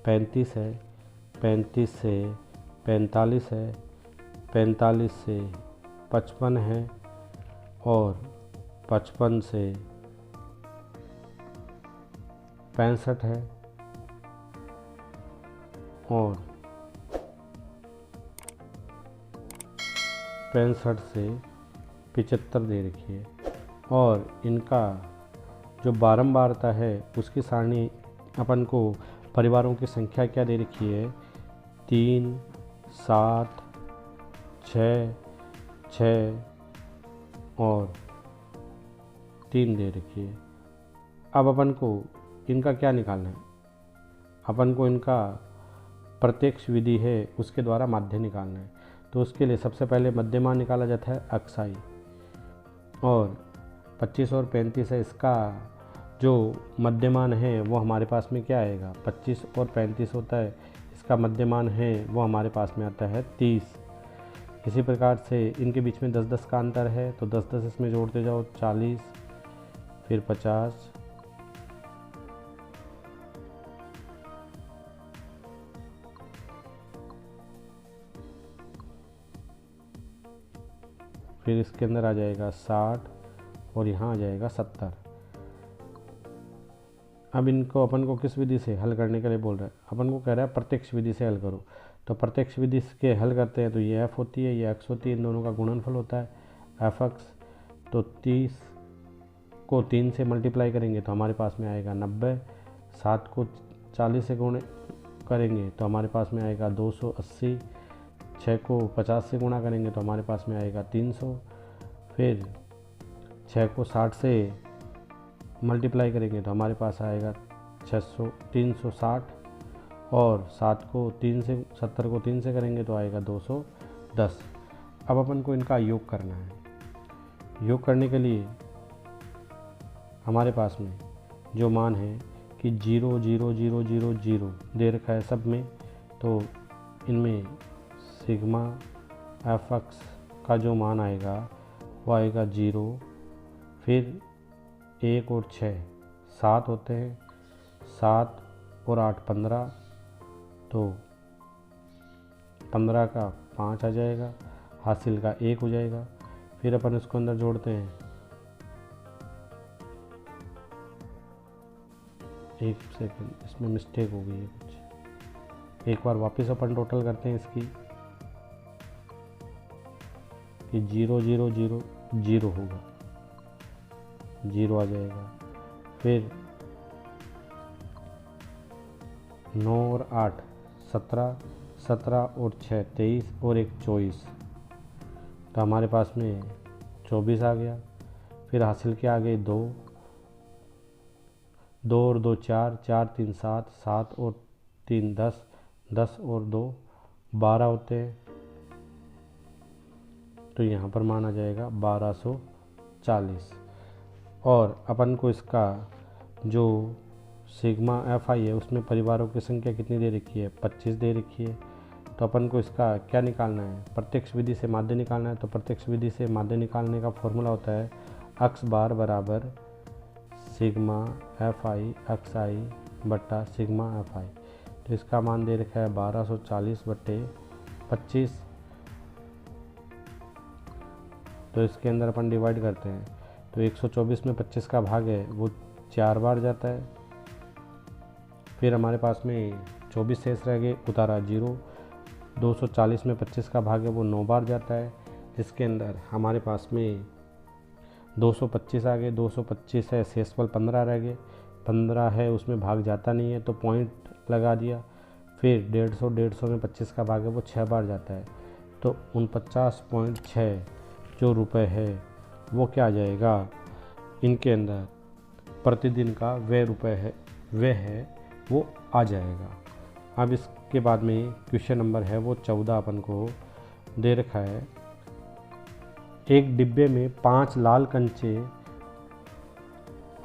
35 है, 35 से 45 है, 45 से 55 है और 55 से 65 है और 65 से 75 दे रखी है और इनका जो बारंबारता है उसकी सारणी अपन को परिवारों की संख्या क्या दे रखी है 3, 7, 6, 6 और 3 दे रखी है। अब अपन को इनका क्या निकालना है, अपन को इनका प्रत्यक्ष विधि है उसके द्वारा माध्य निकालना है। तो उसके लिए सबसे पहले मध्यमान निकाला जाता है अक्साई और 25 और 35 है, इसका जो मध्यमान है वो हमारे पास में क्या आएगा 25 और 35 होता है, इसका मध्यमान है वो हमारे पास में आता है 30। इसी प्रकार से इनके बीच में 10-10 का अंतर है तो 10-10 इसमें जोड़ते जाओ 40 फिर 50 फिर इसके अंदर आ जाएगा 60 और यहाँ आ जाएगा 70। अब इनको अपन को किस विधि से हल करने के लिए बोल रहा है, अपन को कह रहा है प्रत्यक्ष विधि से हल करो। तो प्रत्यक्ष विधि के हल करते हैं तो ये f होती है ये x होती है, इन दोनों का गुणनफल होता है fx। तो 30 को 3 से मल्टीप्लाई करेंगे तो हमारे पास में आएगा 90, 7 को 40 से गुण करेंगे तो हमारे पास में आएगा 280, 6 को 50 से गुणा करेंगे तो हमारे पास में आएगा 300, फिर 6 को 60 से मल्टीप्लाई करेंगे तो हमारे पास आएगा 360 और 7 को 3 से 70 को 3 से करेंगे तो आएगा 210। अब अपन को इनका योग करना है। योग करने के लिए हमारे पास में जो मान है कि 0 0 0 0 0 दे रखा है सब में, तो इनमें सिग्मा fx का जो मान आएगा वो आएगा 0, फिर 1 और 6 7 होते हैं, 7 और 8 15, तो 15 का 5 आ जाएगा, हासिल का 1 हो जाएगा। फिर अपन इसको अंदर जोड़ते हैं, एक सेकंड इसमें मिस्टेक हो गई है कुछ, एक बार वापस अपन टोटल करते हैं इसकी कि 0 0 0 0 होगा, 0 आ जाएगा। फिर 9 और 8 17, 17 और 6 23 और 1 24, तो हमारे पास में 24 आ गया। फिर हासिल के आगे 2 और 2 4, 4 3 7, 7 और 3 10, 10 और 2 12 होते हैं, तो यहाँ पर मान आ जाएगा 1240। और अपन को इसका जो सिग्मा fi है उसमें परिवारों की संख्या कितनी दे रखी है 25 दे रखी है। तो अपन को इसका क्या निकालना है, प्रत्यक्ष विधि से माध्य निकालना है। तो प्रत्यक्ष विधि से माध्य निकालने का फॉर्मूला होता है x बार बराबर सिग्मा fi xi बट्टा सिग्मा fi। तो इसका मान दे रखा है 1240 बट्टे 25। तो इसके अंदर अपन डिवाइड करते हैं तो 124 में 25 का भाग है वो 4 बार जाता है। फिर हमारे पास में 24 शेष रह गए, उतारा 0। 240 में 25 का भाग है वो 9 बार जाता है, जिसके अंदर हमारे पास में 225 आ गए। 225 है, शेष पल 15 रह गए, 15 है उसमें भाग जाता नहीं है तो पॉइंट लगा दिया। फिर 150 में 25 का भाग है वो 6 बार जाता है, तो 49.6 जो रुपए है वो क्या आ जाएगा, इनके अंदर प्रतिदिन का व्यय रुपए है वह है वो आ जाएगा। अब इसके बाद में क्वेश्चन नंबर है वो 14 अपन को दे रखा है। एक डिब्बे में 5 लाल कंचे,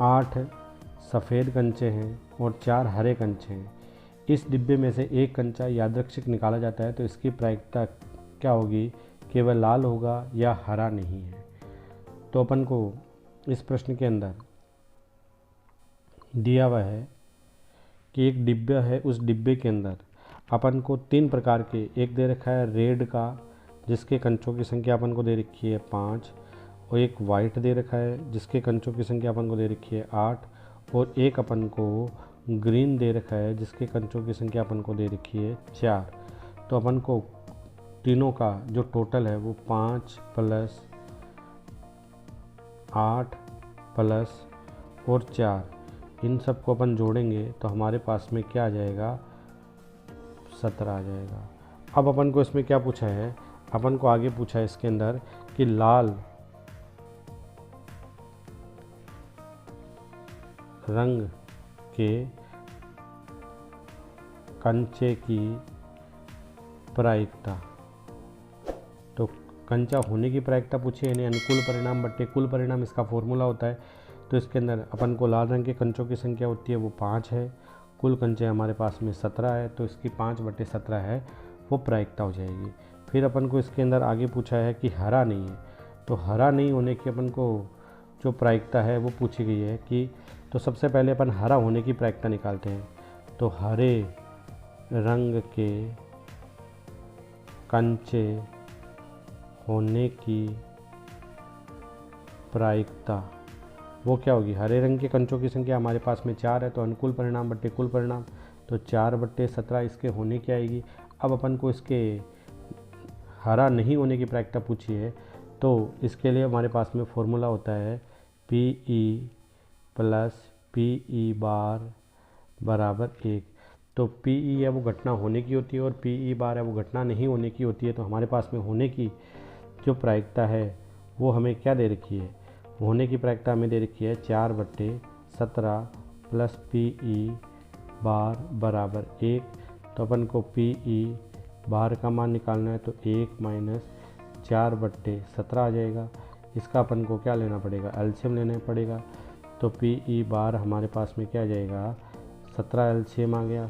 8 सफ़ेद कंचे हैं और 4 हरे कंचे हैं। इस डिब्बे में से एक कंचा यादृच्छिक निकाला जाता है तो इसकी प्रायिकता क्या होगी कि वह लाल होगा या हरा नहीं है। तो अपन को इस प्रश्न के अंदर दिया हुआ है कि एक डिब्बा है, उस डिब्बे के अंदर अपन को 3 प्रकार के, एक दे रखा है रेड का जिसके कंचों की संख्या अपन को दे रखी है 5, और एक वाइट दे रखा है जिसके कंचों की संख्या अपन को दे रखी है 8, और एक अपन को ग्रीन दे रखा है जिसके कंचों की संख्या अपन को दे रखी है 4, तो अपन को तीनों का जो टोटल है वो 5 + 8 प्लस और 4, इन सब को अपन जोड़ेंगे तो हमारे पास में क्या आ जाएगा, 17 आ जाएगा। अब अपन को इसमें क्या पूछा है, अपन को आगे पूछा है इसके अंदर कि लाल रंग के कंचे की प्रायिकता। तो कंचा होने की प्रायिकता पूछी, यानी अनुकूल परिणाम बट्टे कुल परिणाम, इसका फॉर्मूला होता है। तो इसके अंदर अपन को लाल रंग के कंचों की संख्या होती है वो 5 है, कुल कंचे हमारे पास में 17 है, तो इसकी 5/17 है वो प्रायिकता हो जाएगी। फिर अपन को इसके अंदर आगे पूछा है कि हरा नहीं है, तो हरा नहीं होने की अपन को जो प्रायिकता है वो पूछी गई है कि, तो सबसे पहले अपन हरा होने की प्रायिकता निकालते हैं। तो हरे रंग के कंचे होने की प्रायिकता वो क्या होगी, हरे रंग के कंचों की संख्या हमारे पास में 4 है, तो अनुकूल परिणाम बट्टे कुल परिणाम, तो 4/17 इसके होने की आएगी। अब अपन को इसके हरा नहीं होने की प्रायिकता पूछी है, तो इसके लिए हमारे पास में फॉर्मूला होता है PE + PE बार बराबर 1। तो PE है वो घटना होने की होती है और PE बार है वो घटना नहीं होने की होती है। तो हमारे पास में होने की जो प्रायिकता है वो हमें क्या दे रखी है, होने की प्रायिकता हमें दे रखी है 4/17 + PE बार बराबर 1। तो अपन को PE बार का मान निकालना है, तो 1 - 4/17 आ जाएगा। इसका अपन को क्या लेना पड़ेगा, एलसीएम लेना पड़ेगा। तो PE बार हमारे पास में क्या आ जाएगा, 17 एलसीएम आ गया,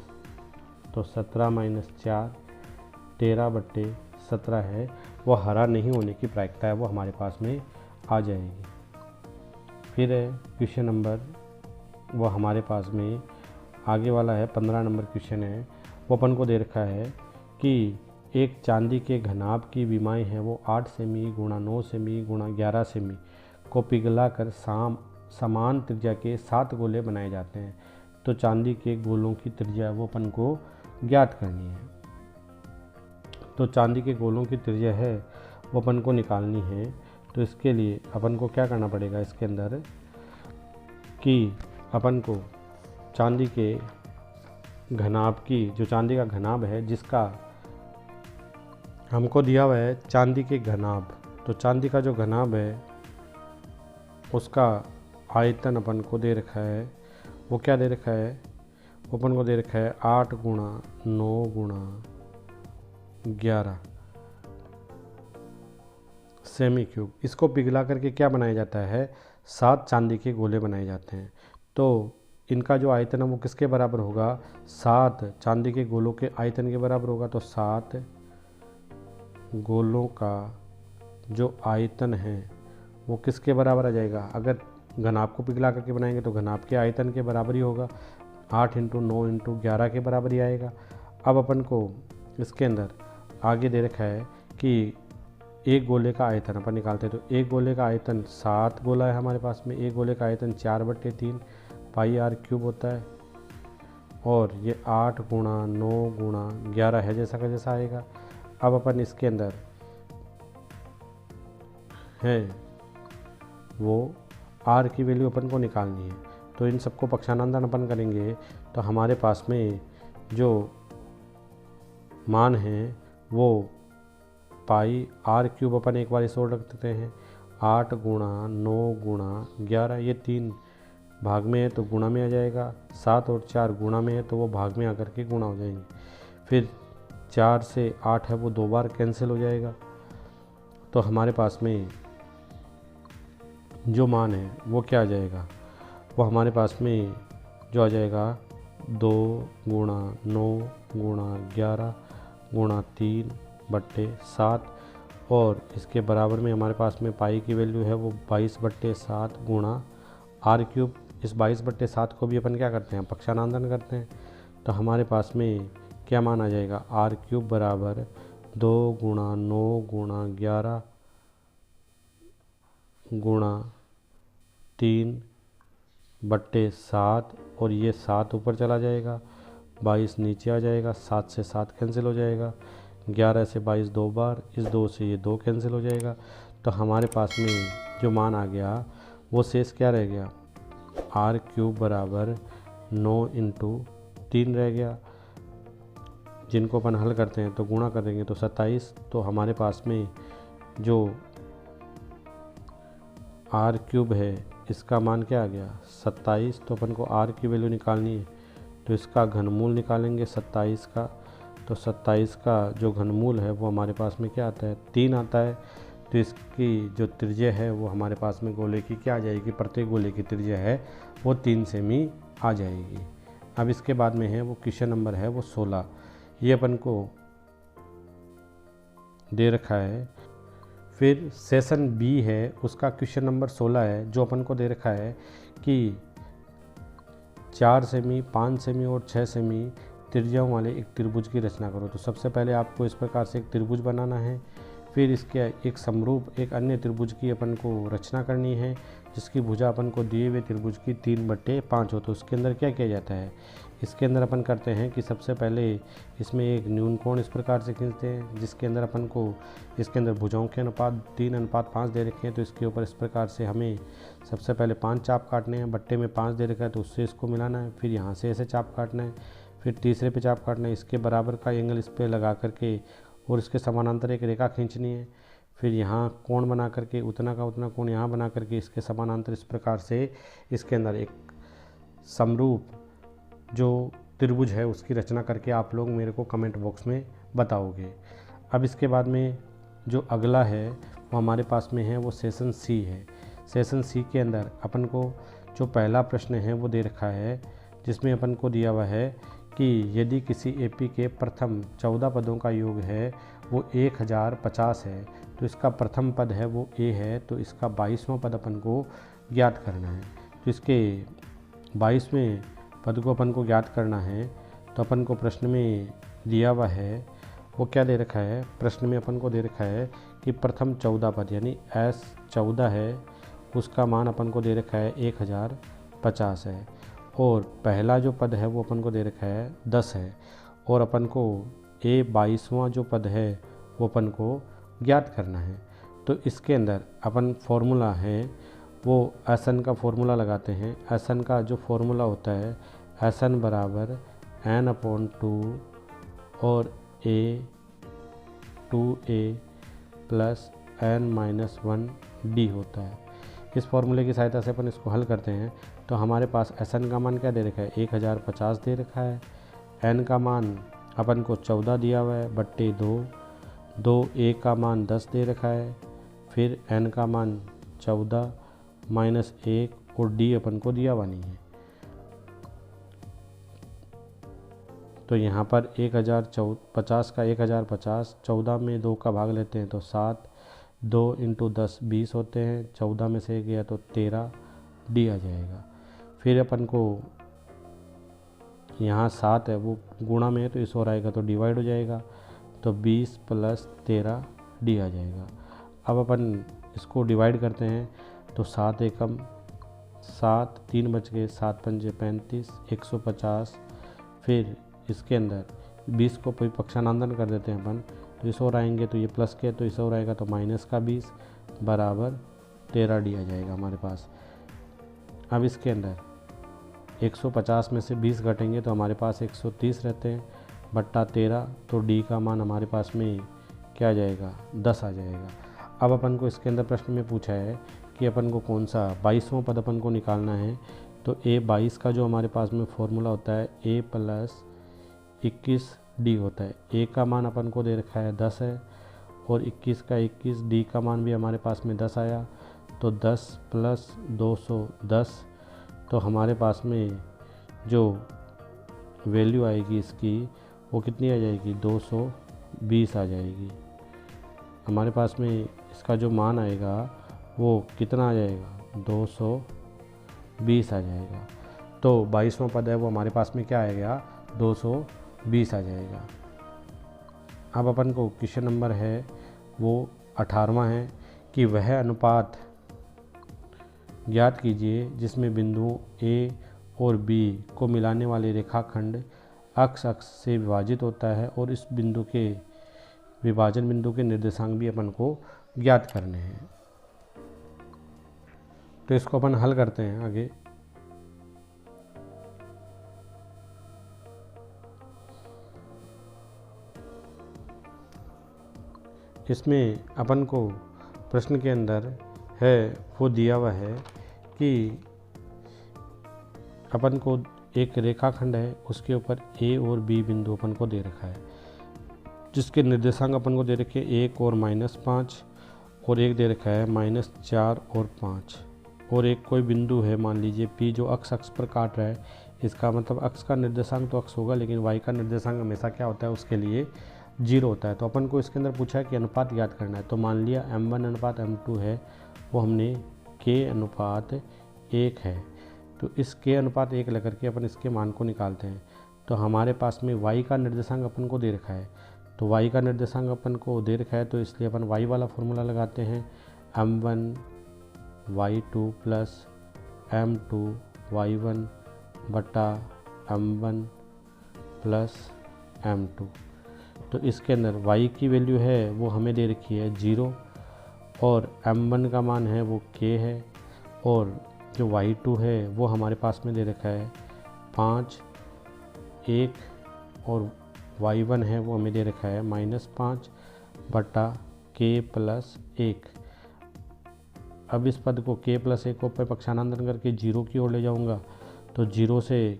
तो 17 - 4 13/17 है वो हरा नहीं होने की प्रायिकता है वो हमारे पास में आ जाएगी। फिर है क्वेश्चन नंबर, वो हमारे पास में आगे वाला है 15 नंबर क्वेश्चन है। वो अपन को दे रखा है कि एक चांदी के घनाभ की विमाएँ हैं वो 8 सेमी × 9 सेमी × 11 सेमी को पिघला कर समान त्रिज्या के 7 गोले बनाए जाते हैं। तो चांदी के गोलों की त्रिज्या वो अपन को ज्ञात करनी है। तो चांदी के गोलों की त्रिज्या है वो अपन को निकालनी है। तो इसके लिए अपन को क्या करना पड़ेगा, इसके अंदर कि अपन को चांदी के घनाभ की, जो चांदी का घनाभ है जिसका हमको दिया हुआ है चांदी के घनाभ, तो चांदी का जो घनाभ है उसका आयतन अपन को दे रखा है, वो क्या दे रखा है, अपन को दे रखा है 8 × 9 × 11 सेमी क्यूब। इसको पिघला करके क्या बनाया जाता है, 7 चांदी के गोले बनाए जाते हैं। तो इनका जो आयतन है वो किसके बराबर होगा, 7 चांदी के गोलों के आयतन के बराबर होगा। तो 7 गोलों का जो आयतन है वो किसके बराबर आ जाएगा, अगर घनाभ को पिघला करके बनाएंगे तो घनाभ के आयतन के बराबर ही होगा, 8 × 9 × 11 के बराबर ही आएगा। अब अपन को इसके अंदर आगे दे रखा है कि एक गोले का आयतन अपन निकालते हैं। तो एक गोले का आयतन 7 गोला है हमारे पास में, एक गोले का आयतन 4/3 πr³ होता है, और ये 8 × 9 × 11 है जैसा का जैसा आएगा। अब अपन इसके अंदर है वो r की वैल्यू अपन को निकालनी है। तो इन सबको पक्षानंदन अपन करेंगे तो हमारे पास में जो मान है वो πr³ अपन एक बार इस और रख देते हैं, 8 × 9 × 11, ये 3 भाग में है तो गुणा में आ जाएगा, 7 और 4 गुणा में है तो वो भाग में आकर के गुणा हो जाएंगे। फिर 4 से 8 है वो 2 बार कैंसिल हो जाएगा। तो हमारे पास में जो मान है वो क्या आ जाएगा, वो हमारे पास में जो आ जाएगा 2 × 9 × 11 × 3/7, और इसके बराबर में हमारे पास में पाई की वैल्यू है वो 22/7 × r³। इस 22/7 को भी अपन क्या करते हैं, पक्षानंदन करते हैं। तो हमारे पास में क्या मान आ जाएगा, r³ बराबर 2 × 9 × 11 × 3 बट्टे 7 और ये 7 ऊपर चला जाएगा, 22 नीचे आ जाएगा, 7 से 7 कैंसिल हो जाएगा, 11 से 22 2 बार, इस 2 से ये 2 कैंसिल हो जाएगा। तो हमारे पास में जो मान आ गया वो शेष क्या रह गया, r³ बराबर 9 इंटू 3 रह गया, जिनको अपन हल करते हैं तो गुणा करेंगे तो 27। तो हमारे पास में जो r³ है इसका मान क्या आ गया 27। तो अपन को r की वैल्यू निकालनी है तो इसका घनमूल निकालेंगे 27 का। तो 27 का जो घनमूल है वो हमारे पास में क्या आता है 3 आता है। तो इसकी जो त्रिज्या है वो हमारे पास में गोले की क्या आ जाएगी, प्रत्येक गोले की त्रिज्या है वो 3 सेमी आ जाएगी। अब इसके बाद में है वो क्वेश्चन नंबर है वो 16, ये अपन को दे रखा है। फिर सेशन बी है उसका क्वेश्चन नंबर 16 है, जो अपन को दे रखा है कि 4 सेमी, 5 सेमी और 6 सेमी त्रिज्याओं वाले एक त्रिभुज की रचना करो। तो सबसे पहले आपको इस प्रकार से एक त्रिभुज बनाना है, फिर इसके एक समरूप एक अन्य त्रिभुज की अपन को रचना करनी है जिसकी भुजा अपन को दिए हुए त्रिभुज की 3/5 हो। तो उसके अंदर क्या किया जाता है, इसके अंदर अपन करते हैं कि सबसे पहले इसमें एक न्यून कोण इस प्रकार से खींचते हैं जिसके अंदर अपन को इसके अंदर भुजाओं के अनुपात 3:5 दे रखे हैं। तो इसके ऊपर इस प्रकार से हमें सबसे पहले 5 चाप काटने हैं, बट्टे में 5 दे रखा है तो उससे इसको मिलाना है, फिर यहाँ से ऐसे चाप काटना है, फिर तीसरे पे चाप काटना है, इसके बराबर का एंगल इस पर लगा करके और इसके समानांतर एक रेखा खींचनी है, फिर यहाँ कोण बना करके उतना का उतना कोण यहाँ बना करके इसके समानांतर इस प्रकार से इसके अंदर एक समरूप जो त्रिभुज है उसकी रचना करके आप लोग मेरे को कमेंट बॉक्स में बताओगे। अब इसके बाद में जो अगला है वो हमारे पास में है वो सेशन सी है। सेशन सी के अंदर अपन को जो पहला प्रश्न है वो दे रखा है जिसमें अपन को दिया हुआ है कि यदि किसी एपी के प्रथम 14 पदों का योग है वो 1050 है तो इसका प्रथम पद है वो ए है, तो इसका 22वां पद अपन को ज्ञात करना है। तो इसके 22वें पद को अपन को ज्ञात करना है तो अपन को प्रश्न में दिया हुआ है वो क्या दे रखा है, प्रश्न में अपन को दे रखा है कि प्रथम 14 पद यानी S14 है उसका मान अपन को दे रखा है 1050 है, और पहला जो पद है वो अपन को दे रखा है 10 है, और अपन को ए 22वां जो पद है वो अपन को ज्ञात करना है। तो इसके अंदर अपन फॉर्मूला है वो Sn का फॉर्मूला लगाते हैं। Sn का जो फॉर्मूला होता है Sn बराबर n/2 और a 2a प्लस n-1d होता है। इस फॉर्मूले की सहायता से अपन इसको हल करते हैं तो हमारे पास Sn का मान क्या दे रखा है 1050 दे रखा है, n का मान अपन को 14 दिया हुआ है बट्टे 2 a का मान 10 दे रखा है, फिर n का मान 14 माइनस 1 और d अपन को दिया हुआ नहीं है। तो यहाँ पर 1050 का 1050 14 में 2 का भाग लेते हैं तो 7, 2 × 10 20 होते हैं, 14 में से गया तो 13 डी आ जाएगा। फिर अपन को यहाँ 7 है वो गुणा में है तो इस ओर आएगा तो डिवाइड हो जाएगा तो 20 + 13 डी आ जाएगा। अब अपन इसको डिवाइड करते हैं तो 7 एकम 7, 3 बच गए, 7 पंजे 35, 150। फिर इसके अंदर 20 को कोई पक्षानंदन कर देते हैं अपन तो इस ओर आएंगे तो ये प्लस के तो इस ओर आएगा तो माइनस का 20 बराबर 13 डी आ जाएगा हमारे पास। अब इसके अंदर 150 में से 20 घटेंगे तो हमारे पास 130 रहते हैं बट्टा 13, तो डी का मान हमारे पास में क्या आ जाएगा 10 आ जाएगा। अब अपन को इसके अंदर प्रश्न में पूछा है कि अपन को कौन सा 22वां पद अपन को निकालना है। तो a 22 का जो हमारे पास में फॉर्मूला होता है a + 21d होता है। a का मान अपन को दे रखा है 10 है और 21 का 21, d का मान भी हमारे पास में 10 आया तो 10 + 210। तो हमारे पास में जो वैल्यू आएगी इसकी वो कितनी आ जाएगी 220 आ जाएगी। हमारे पास में इसका जो मान आएगा वो कितना आ जाएगा 220 आ जाएगा। तो 22वां पद है वो हमारे पास में क्या आएगा 220 आ जाएगा। अब अपन को क्वेश्चन नंबर है वो 18वां है कि वह अनुपात ज्ञात कीजिए जिसमें बिंदुओं ए और बी को मिलाने वाले रेखाखंड अक्ष से विभाजित होता है और इस बिंदु के विभाजन बिंदु के निर्देशांक भी अपन को ज्ञात करने हैं। तो इसको अपन हल करते हैं आगे। इसमें अपन को प्रश्न के अंदर है वो दिया हुआ है कि अपन को एक रेखाखंड है, उसके ऊपर ए और बी बिंदु अपन को दे रखा है, जिसके निर्देशांक अपन को दे रखे 1 और -5 और एक दे रखा है -4 और 5 और एक कोई बिंदु है मान लीजिए P जो अक्ष पर काट रहा है। इसका मतलब अक्ष का निर्देशांक तो अक्ष होगा, लेकिन y का निर्देशांक हमेशा क्या होता है, उसके लिए 0 होता है। तो अपन को इसके अंदर पूछा है कि अनुपात ज्ञात करना है। तो मान लिया m1 अनुपात m2 है, वो हमने k अनुपात 1 है, तो इस k अनुपात 1 लेकर के अपन इसके मान को निकालते हैं। तो हमारे पास में y का निर्देशांक अपन को दे रखा है, तो y का निर्देशांक अपन को दे रखा है, तो इसलिए अपन y वाला फॉर्मूला लगाते हैं, m1 y2 plus m2 y1 बटा m1 प्लस m2। तो इसके अंदर y की वैल्यू है वो हमें दे रखी है 0 और m1 का मान है वो k है और जो y2 है वो हमारे पास में दे रखा है 5 1 और y1 है वो हमें दे रखा है -5 बटा k प्लस 1। अब इस पद को k प्लस 1 को पक्षांतरण करके 0 की ओर ले जाऊंगा, तो 0 से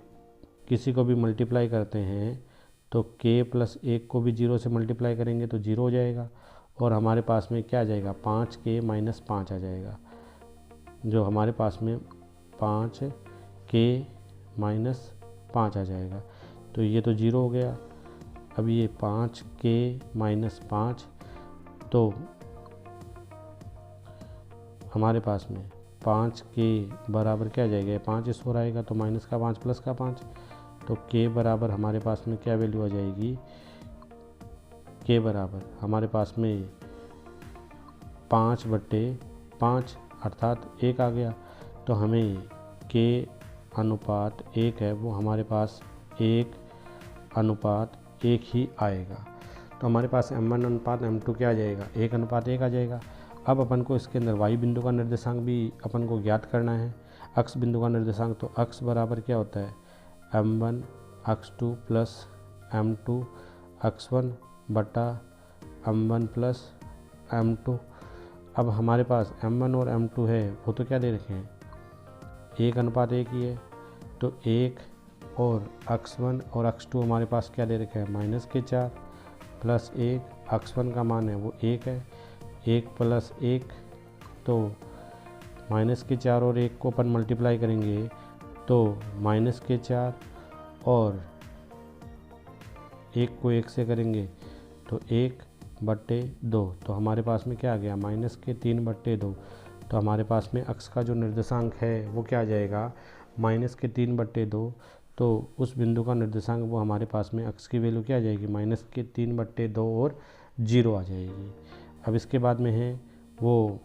किसी को भी मल्टीप्लाई करते हैं तो k प्लस 1 को भी 0 से मल्टीप्लाई करेंगे तो 0 हो जाएगा और हमारे पास में क्या आ जाएगा 5k माइनस 5 आ जाएगा, जो हमारे पास में 5k माइनस 5 आ जाएगा। तो ये तो 0 हो गया। अब ये 5k माइनस 5, तो हमारे पास में 5k बराबर क्या आ जाएगा, 5 इस ओर आएगा तो माइनस का 5 प्लस का 5, तो k बराबर हमारे पास में क्या वैल्यू आ जाएगी, k बराबर हमारे पास में 5/5 अर्थात 1 आ गया। तो हमें k अनुपात 1 है वो हमारे पास 1:1 ही आएगा। तो हमारे पास m1 अनुपात m2 क्या आ जाएगा, 1:1 आ जाएगा। अब अपन को इसके अंदर y बिंदु का निर्देशांक भी अपन को ज्ञात करना है। अक्ष बिंदु का निर्देशांक, तो अक्ष बराबर क्या होता है m1 x2 plus m2 x1 बटा m1 प्लस m2। अब हमारे पास m1 और m2 है वो तो क्या दे रखे हैं 1:1 ही है, तो 1 और x1 और x2 हमारे पास क्या दे रखे हैं -4 प्लस 1, x1 का मान है वो 1 है, 1 प्लस 1 तो -4 और 1 को अपन मल्टीप्लाई करेंगे तो -4 और 1 को 1 से करेंगे तो 1/2, तो हमारे पास में क्या आ गया -3/2। तो हमारे पास में अक्ष का जो निर्देशांक है वो क्या आ जाएगा -3/2। तो उस बिंदु का निर्देशांक वो हमारे पास में अक्ष की वैल्यू क्या आ जाएगी -3/2 और 0 आ जाएगी। अब इसके बाद में है वो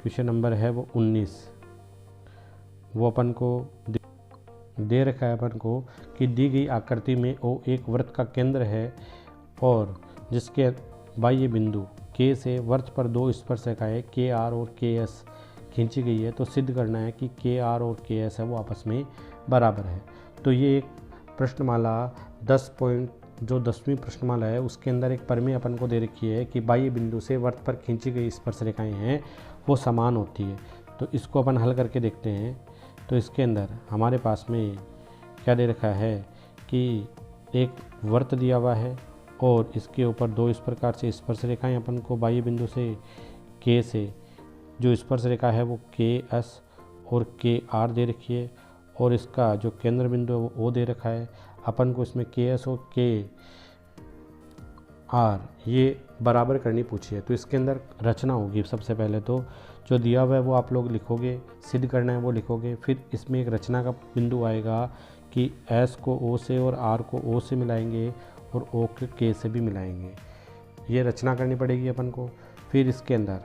क्वेश्चन नंबर है वो 19, वो अपन को दे रखा है अपन को कि दी गई आकृति में O एक वृत्त का केंद्र है और जिसके बाह्य बिंदु K से वृत्त पर 2 स्पर्शरेखाएं KR और KS खींची गई है। तो सिद्ध करना है कि KR और KS है वो आपस में बराबर है। तो ये एक प्रश्नमाला 10 पॉइंट जो 10वीं प्रश्नमाला है उसके अंदर एक प्रमेय अपन को दे रखी है कि बाह्य बिंदु से वृत्त पर खींची गई स्पर्शरेखाएं हैं वो समान होती है। तो इसको अपन हल करके देखते हैं। तो इसके अंदर हमारे पास में क्या दे रखा है कि एक वृत्त दिया हुआ है और इसके ऊपर 2 इस प्रकार से स्पर्शरेखाएं अपन को बाह्य बिंदु से K से जो स्पर्शरेखा है वो KS और KR दे रखी है और इसका जो केंद्र बिंदु है वो O दे रखा है। अपन को इसमें KS और KR ये बराबर करनी पूछी है। तो इसके अंदर रचना होगी। सबसे पहले तो जो दिया हुआ है वो आप लोग लिखोगे, सिद्ध करना है वो लिखोगे। फिर इसमें एक रचना का बिंदु आएगा कि S को O से और R को O से मिलाएंगे और O को K से भी मिलाएंगे। ये रचना करनी पड़ेगी अपन को। फिर इसके अंदर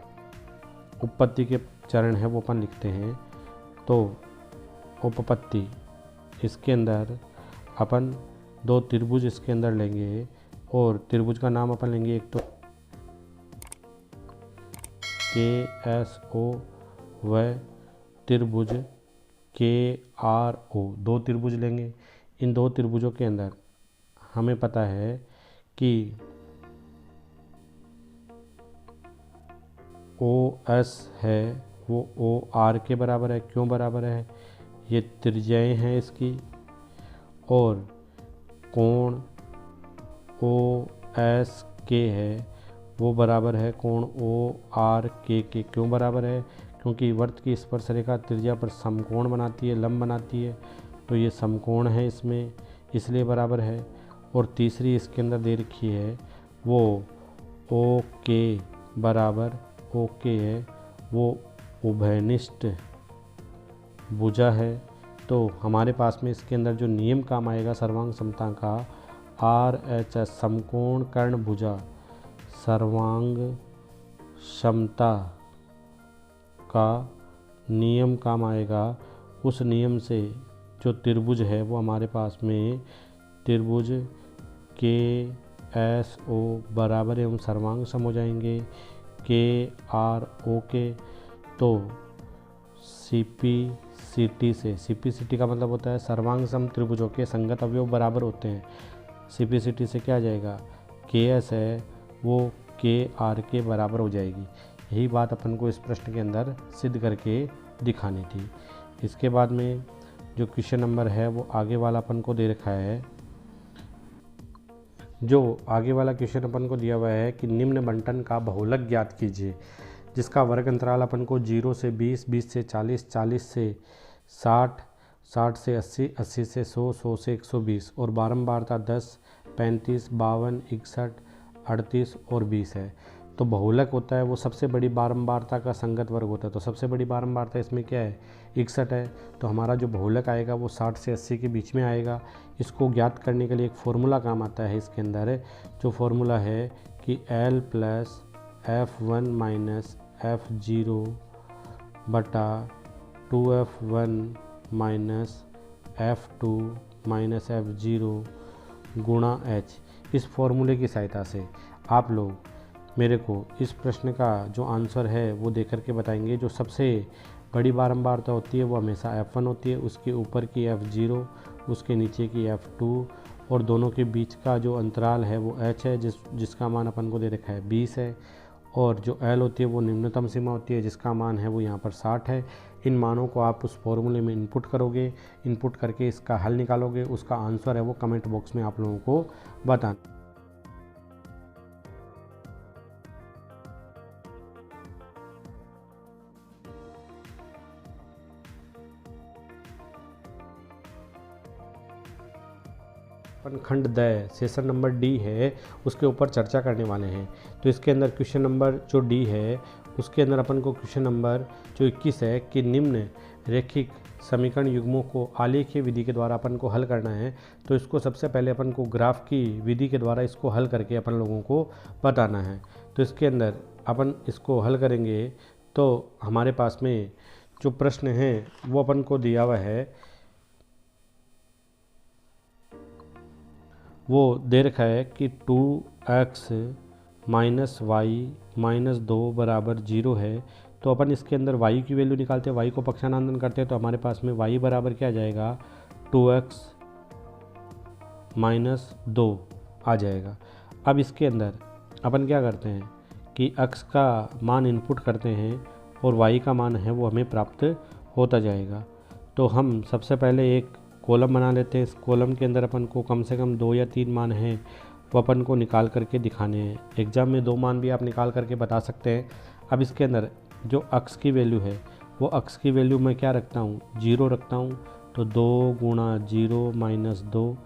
उत्पत्ति के चरण है वो अपन लिखते हैं। तो उपपत्ति, इसके अंदर अपन 2 त्रिभुज इसके अंदर लेंगे और त्रिभुज का नाम अपन लेंगे, एक तो KSO व त्रिभुज KRO, 2 त्रिभुज लेंगे। इन 2 त्रिभुजों के अंदर हमें पता है कि OS है वो OR के बराबर है। क्यों बराबर है? ये त्रिज्याएं हैं इसकी, और कोण OSK है वो बराबर है कोण ORK के। क्यों बराबर है? क्योंकि वर्त की स्पर्श रेखा त्रिज्या पर समकोण बनाती है, लंब बनाती है, तो ये समकोण है इसमें, इसलिए बराबर है। और तीसरी इसके अंदर दे रखी है वो OK बराबर OK है, वो उभयनिष्ठ भुजा है। तो हमारे पास में इसके अंदर जो नियम काम आएगा सर्वांग समता का, RHS समकोण कर्ण भुजा सर्वांग समता का नियम काम आएगा। उस नियम से जो त्रिभुज है वो हमारे पास में त्रिभुज KSO बराबर एवं सर्वांग सम हो जाएंगे KRO के। तो CPCT से, CPCT का मतलब होता है सर्वांग सम त्रिभुजों के संगत अवयव बराबर होते हैं। CPCT से क्या आ जाएगा, KS है वो KR के बराबर हो जाएगी। यही बात अपन को इस प्रश्न के अंदर सिद्ध करके दिखानी थी। इसके बाद में जो क्वेश्चन नंबर है वो आगे वाला अपन को दे रखा है। जो आगे वाला क्वेश्चन अपन को दिया हुआ है कि निम्न बंटन का बहुलक ज्ञात कीजिए, जिसका वर्ग अंतराल अपन को 0 से 20, 20 से 40, 40 से 60, 60 से 80, 80 से 100, 100 से 120 और बारंबारता 10, 35, 52, 61, 38 और 20 है। तो बहुलक होता है वो सबसे बड़ी बारंबारता का संगत वर्ग होता है। तो सबसे बड़ी बारंबारता इसमें क्या है, 61 है। तो हमारा जो बहुलक आएगा वो 60 से 80 के बीच में आएगा। इसको ज्ञात करने के लिए एक फॉर्मूला काम आता है इसके अंदर, जो फॉर्मूला है कि L plus F1 minus F0 बटा 2F1 minus F2 minus F0 गुणा H। इस फॉर्मूले की सहायता से आप लोग मेरे को इस प्रश्न का जो आंसर है वो देकर के बताएंगे। जो सबसे बड़ी बारंबारता होती है वो हमेशा F1 होती है, उसके ऊपर की F0, उसके नीचे की F2 और दोनों के बीच का जो अंतराल है वो H है, जिसका मान अपन को दे रखा है 20 है। और जो L होती है वो निम्नतम सीमा होती है, जिसका मान है वो यहाँ पर 60 है। इन मानों को आप उस फॉर्मूले में इनपुट करोगे, इनपुट करके इसका हल निकालोगे, उसका आंसर है वो कमेंट बॉक्स में आप लोगों को बताना। अपन खंड द सेशन नंबर D है उसके ऊपर चर्चा करने वाले हैं। तो इसके अंदर क्वेश्चन नंबर जो D है उसके अंदर अपन को क्वेश्चन नंबर जो 21 है कि निम्न रैखिक समीकरण युग्मों को आलेखीय विधि के द्वारा अपन को हल करना है। तो इसको सबसे पहले अपन को ग्राफ की विधि के द्वारा इसको हल करके अपन लोगों को बताना है। तो इसके अंदर अपन इसको हल करेंगे तो हमारे पास में जो प्रश्न है वो अपन को दिया हुआ है, वो दे रखा है कि 2x माइनस वाई माइनस 2 बराबर 0 है। तो अपन इसके अंदर y की वैल्यू निकालते हैं, y को पक्षानंदन करते हैं। तो हमारे पास में y बराबर क्या आ जाएगा, 2x माइनस 2 आ जाएगा। अब इसके अंदर अपन क्या करते हैं कि x का मान इनपुट करते हैं और y का मान है वो हमें प्राप्त होता जाएगा। तो हम सबसे पहले एक कॉलम बना लेते हैं। इस कॉलम के अंदर अपन को कम से कम 2 या 3 मान हैं वो अपन को निकाल करके दिखाने हैं। एग्ज़ाम में 2 मान भी आप निकाल करके बता सकते हैं। अब इसके अंदर जो x की वैल्यू है वो x की वैल्यू मैं क्या रखता हूँ, 0 रखता हूँ। तो 2 गुणा 0 माइनस 2,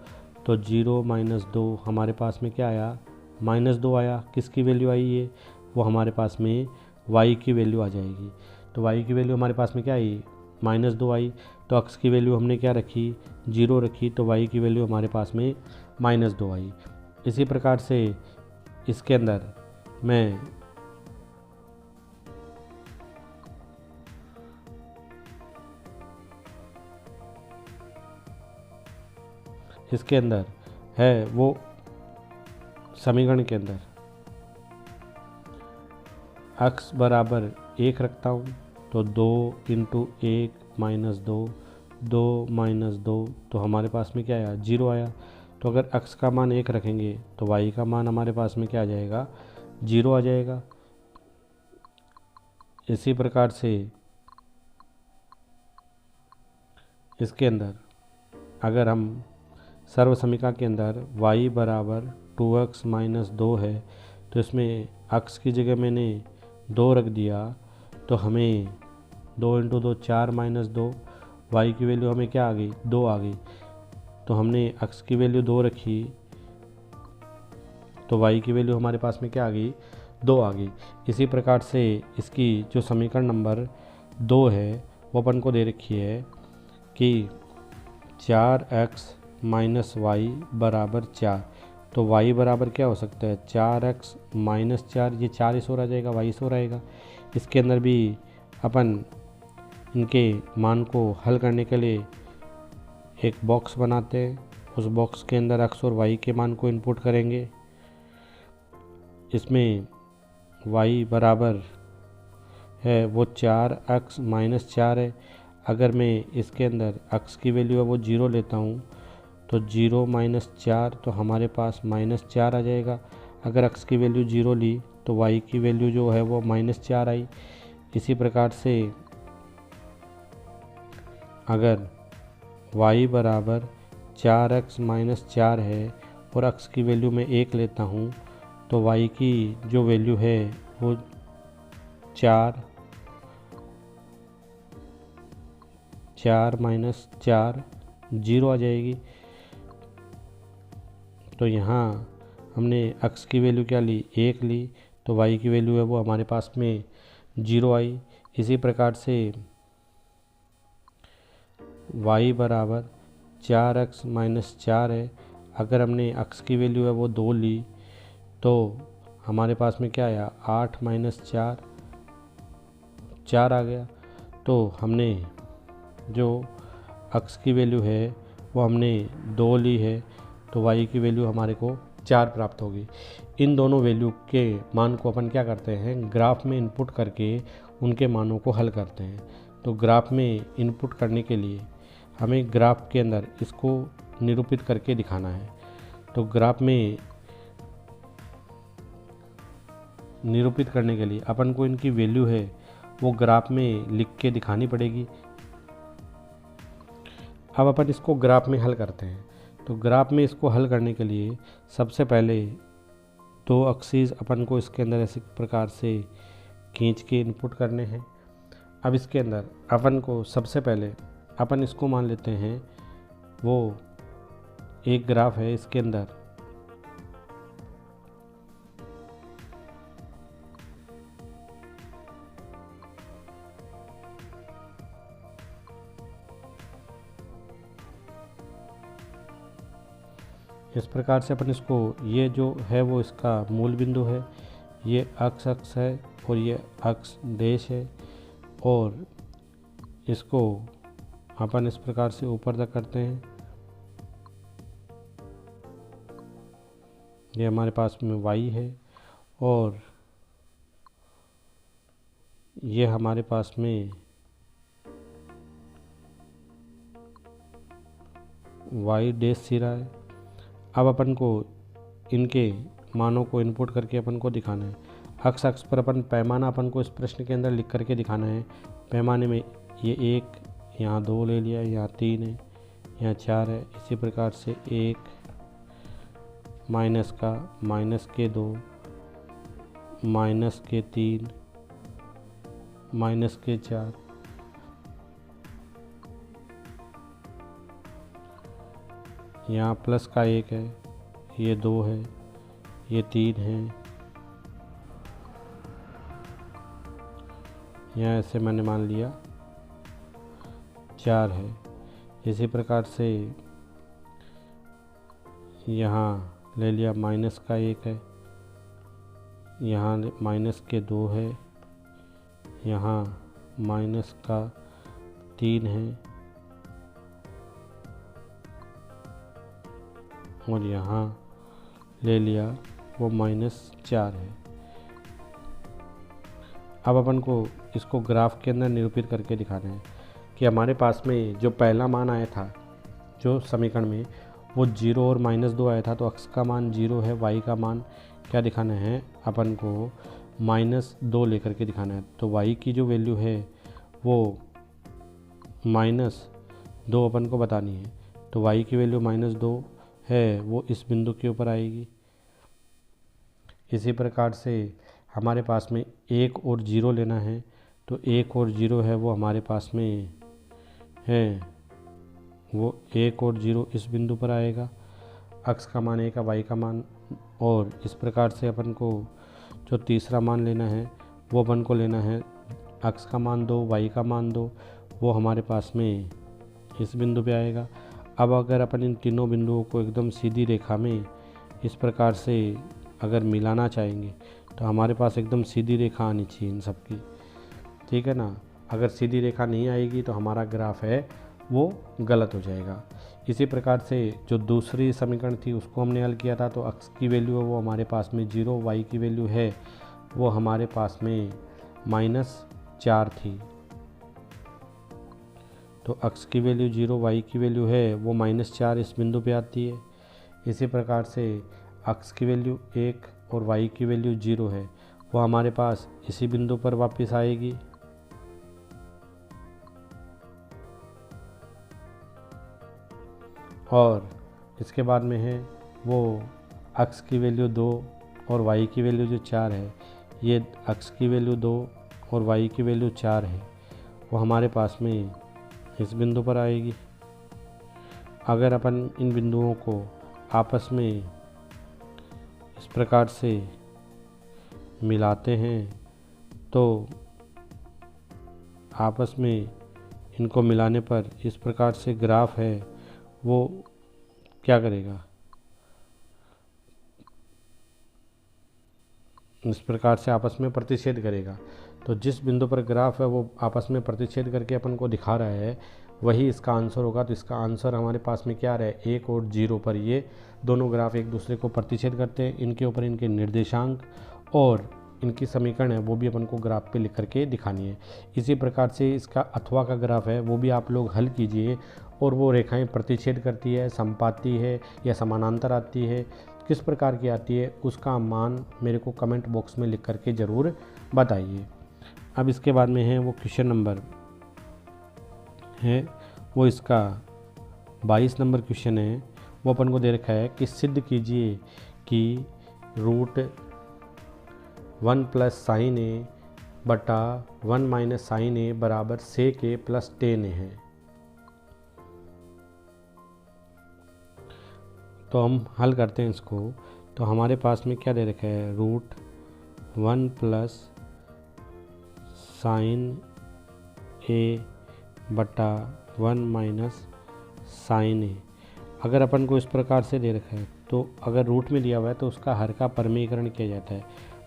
तो 0 माइनस 2 हमारे पास में क्या आया, माइनस 2 आया। किसकी वैल्यू आई है, वो हमारे पास में y की वैल्यू आ जाएगी। तो y की वैल्यू हमारे पास में क्या आई, माइनस 2 आई। तो x की वैल्यू हमने क्या रखी, 0 रखी। तो y की वैल्यू हमारे पास में माइनस 2 आई। इसी प्रकार से इसके अंदर मैं इसके अंदर है वो समीकरण के अंदर x बराबर 1 रखता हूँ तो 2 इंटू 1 माइनस 2, 2 माइनस 2, तो हमारे पास में क्या आया, 0 आया। तो अगर x का मान 1 रखेंगे तो y का मान हमारे पास में क्या आ जाएगा, 0 आ जाएगा। इसी प्रकार से इसके अंदर अगर हम सर्व समीकरण के अंदर y बराबर 2x माइनस 2 है तो इसमें x की जगह मैंने 2 रख दिया तो हमें 2 इंटू 2 4 माइनस 2, y की वैल्यू हमें क्या आ गई, 2 आ गई। तो हमने x की वैल्यू 2 रखी तो y की वैल्यू हमारे पास में क्या आ गई, 2 आ गई। इसी प्रकार से इसकी जो समीकरण नंबर 2 है वो अपन को दे रखी है कि 4x माइनस वाई बराबर 4। तो y बराबर क्या हो सकता है, 4x माइनस 4, ये 4 इस ओर आ जाएगा, y इस ओर आएगा। इसके अंदर भी अपन इनके मान को हल करने के लिए एक बॉक्स बनाते हैं। उस बॉक्स के अंदर x और y के मान को इनपुट करेंगे। इसमें y बराबर है वो 4x माइनस 4 है। अगर मैं इसके अंदर x की वैल्यू है वो 0 लेता हूँ तो 0 माइनस 4, तो हमारे पास माइनस 4 आ जाएगा। अगर x की वैल्यू 0 ली तो y की वैल्यू जो है वो माइनस 4 आई। इसी प्रकार से अगर y बराबर 4x माइनस 4 है और x की वैल्यू मैं 1 लेता हूँ तो y की जो वैल्यू है वो 4 माइनस 4 0 आ जाएगी। तो यहाँ हमने x की वैल्यू क्या ली, 1 ली, तो y की वैल्यू है वो हमारे पास में 0 आई। इसी प्रकार से y बराबर 4x माइनस 4 है। अगर हमने x की वैल्यू है वो 2 ली तो हमारे पास में क्या आया, 8 माइनस 4, 4 आ गया। तो हमने जो x की वैल्यू है वो हमने 2 ली है तो y की वैल्यू हमारे को 4 प्राप्त होगी। इन दोनों वैल्यू के मान को अपन क्या करते हैं, ग्राफ में इनपुट करके उनके मानों को हल करते हैं। तो ग्राफ में इनपुट करने के लिए हमें ग्राफ के अंदर इसको निरूपित करके दिखाना है। तो ग्राफ में निरूपित करने के लिए अपन को इनकी वैल्यू है वो ग्राफ में लिख के दिखानी पड़ेगी। अब अपन इसको ग्राफ में हल करते हैं। तो ग्राफ में इसको हल करने के लिए सबसे पहले 2 एक्सिस अपन को इसके अंदर ऐसे प्रकार से खींच के इनपुट करने हैं। अब इसके अंदर अपन को सबसे पहले अपन इसको मान लेते हैं वो एक ग्राफ है। इसके अंदर इस प्रकार से अपन इसको, ये जो है वो इसका मूल बिंदु है, ये अक्ष अक्ष है और ये अक्ष देश है, और इसको अपन इस प्रकार से ऊपर तक करते हैं। ये हमारे पास में y है और ये हमारे पास में y डैश सिरा है। अब अपन को इनके मानों को इनपुट करके अपन को दिखाना है। अक्ष अक्ष पर अपन पैमाना अपन को इस प्रश्न के अंदर लिख करके दिखाना है। पैमाने में ये 1, यहाँ 2 ले लिया, यहाँ 3 है, यहाँ 4 है। इसी प्रकार से 1 माइनस का माइनस के 2 माइनस के 3 माइनस के 4, यहाँ प्लस का 1 है, ये 2 है, ये 3 है, यहाँ ऐसे मैंने मान लिया 4 है। इसी प्रकार से यहाँ ले लिया माइनस का 1 है, यहाँ माइनस के 2 है, यहाँ माइनस का 3 है, और यहाँ ले लिया वो -4 है। अब अपन को इसको ग्राफ के अंदर निरूपित करके दिखाना है कि हमारे पास में जो पहला मान आया था जो समीकरण में वो 0 और -2 आया था, तो x का मान 0 है, y का मान क्या दिखाना है अपन को -2 लेकर के दिखाना है। तो y की जो वैल्यू है वो -2 अपन को बतानी है। तो y की वैल्यू -2 है, वो इस बिंदु के ऊपर आएगी। इसी प्रकार से हमारे पास में 1 और 0 लेना है, तो 1 और 0 है वो हमारे पास में है, वो 1 और 0 इस बिंदु पर आएगा। x का मान 1 है, y का मान, और इस प्रकार से अपन को जो तीसरा मान लेना है वो अपन को लेना है x का मान 2, y का मान 2, वो हमारे पास में इस बिंदु पे आएगा। अब अगर अपन इन तीनों बिंदुओं को एकदम सीधी रेखा में इस प्रकार से अगर मिलाना चाहेंगे तो हमारे पास एकदम सीधी रेखा आनी चाहिए इन सब की, ठीक है ना। अगर सीधी रेखा नहीं आएगी तो हमारा ग्राफ है वो गलत हो जाएगा। इसी प्रकार से जो दूसरी समीकरण थी उसको हमने हल किया था, तो x की वैल्यू है वो हमारे पास में 0, y की वैल्यू है वो हमारे पास में -4 थी। तो x की वैल्यू 0, y की वैल्यू है वो -4 इस बिंदु पे आती है। इसी प्रकार से x की वैल्यू 1 और y की वैल्यू 0 है, वो हमारे पास इसी बिंदु पर वापस आएगी। और इसके बाद में है वो x की वैल्यू 2 और y की वैल्यू जो 4 है, ये x की वैल्यू 2 और y की वैल्यू 4 है, वो हमारे पास में इस बिंदु पर आएगी। अगर अपन इन बिंदुओं को आपस में इस प्रकार से मिलाते हैं तो आपस में इनको मिलाने पर इस प्रकार से ग्राफ है वो क्या करेगा, इस प्रकार से आपस में प्रतिच्छेद करेगा। तो जिस बिंदु पर ग्राफ है वो आपस में प्रतिच्छेद करके अपन को दिखा रहा है वही इसका आंसर होगा। तो इसका आंसर हमारे पास में क्या रहा है, 1 और 0 पर ये दोनों ग्राफ एक दूसरे को प्रतिच्छेद करते हैं। इनके ऊपर इनके निर्देशांक और इनकी समीकरण है वो भी अपन को ग्राफ पे लिख करके दिखानी है। इसी प्रकार से इसका अथवा का ग्राफ है वो भी आप लोग हल कीजिए और वो रेखाएं प्रतिच्छेद करती है, संपाती है या समानांतर आती है, किस प्रकार की आती है उसका मान मेरे को कमेंट बॉक्स में लिख करके ज़रूर बताइए। अब इसके बाद में है वो क्वेश्चन नंबर है वो इसका 22 नंबर क्वेश्चन है। वो अपन को दे रखा है कि सिद्ध कीजिए कि √1 + sin a बटा 1 - sin a बराबर sec a + tan a है। तो हम हल करते हैं इसको। तो हमारे पास में क्या दे रखा है, √1 + sin a बटा 1 - sin a। अगर अपन को इस प्रकार से दे रखा है तो अगर रूट में दिया हुआ है तो उसका हर का परमीकरण किया जाता है।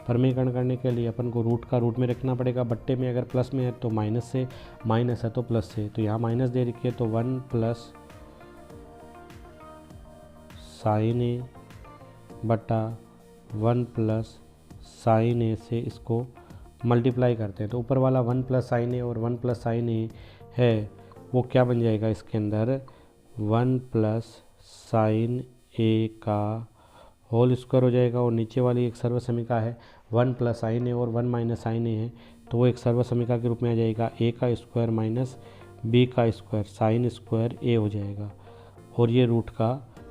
परमीकरण करने के लिए अपन को रूट का रूट में रखना पड़ेगा, बट्टे में अगर प्लस में है तो माइनस से, माइनस है तो प्लस से। तो यहाँ माइनस दे रखी है तो 1 + sin a बटा 1 + sin a से इसको मल्टीप्लाई करते हैं। तो ऊपर वाला 1 + sin a और 1 + sin a है वो क्या बन जाएगा, इसके अंदर 1 + sin a का होल स्क्वायर हो जाएगा। और नीचे वाली एक सर्वसमीका है 1 + sin a और 1 - sin a है, तो वो एक सर्वसमीका के रूप में आ जाएगा a का स्क्वायर माइनस b का स्क्वायर साइन स्क्वायर a हो जाएगा, और ये रूट का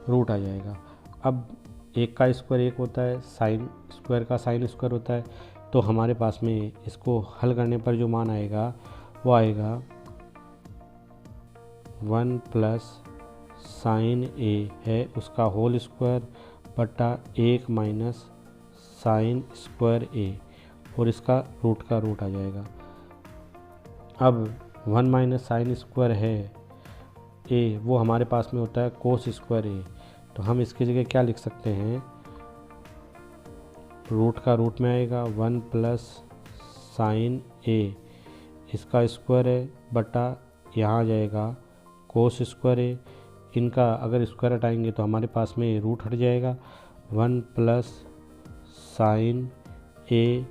रूट आ जाएगा। अब 1 का स्क्वायर 1 होता है, साइन स्क्वायर का साइन स्क्वायर होता है, तो हमारे पास में इसको हल करने पर जो मान आएगा वो आएगा 1 + sin a है उसका होल स्क्वायर बटा 1 - sin स्क्वायर a, और इसका रूट का रूट आ जाएगा। अब 1 - sin स्क्वायर है a वो हमारे पास में होता है कोस स्क्वायर a, तो हम इसकी जगह क्या लिख सकते हैं, रूट का रूट में आएगा 1 + sin a इसका स्क्वायर है बटा यहाँ आ जाएगा कोस स्क्वायर a, इनका अगर स्क्वायर हटाएंगे तो हमारे पास में रूट हट जाएगा, 1 प्लस साइन ए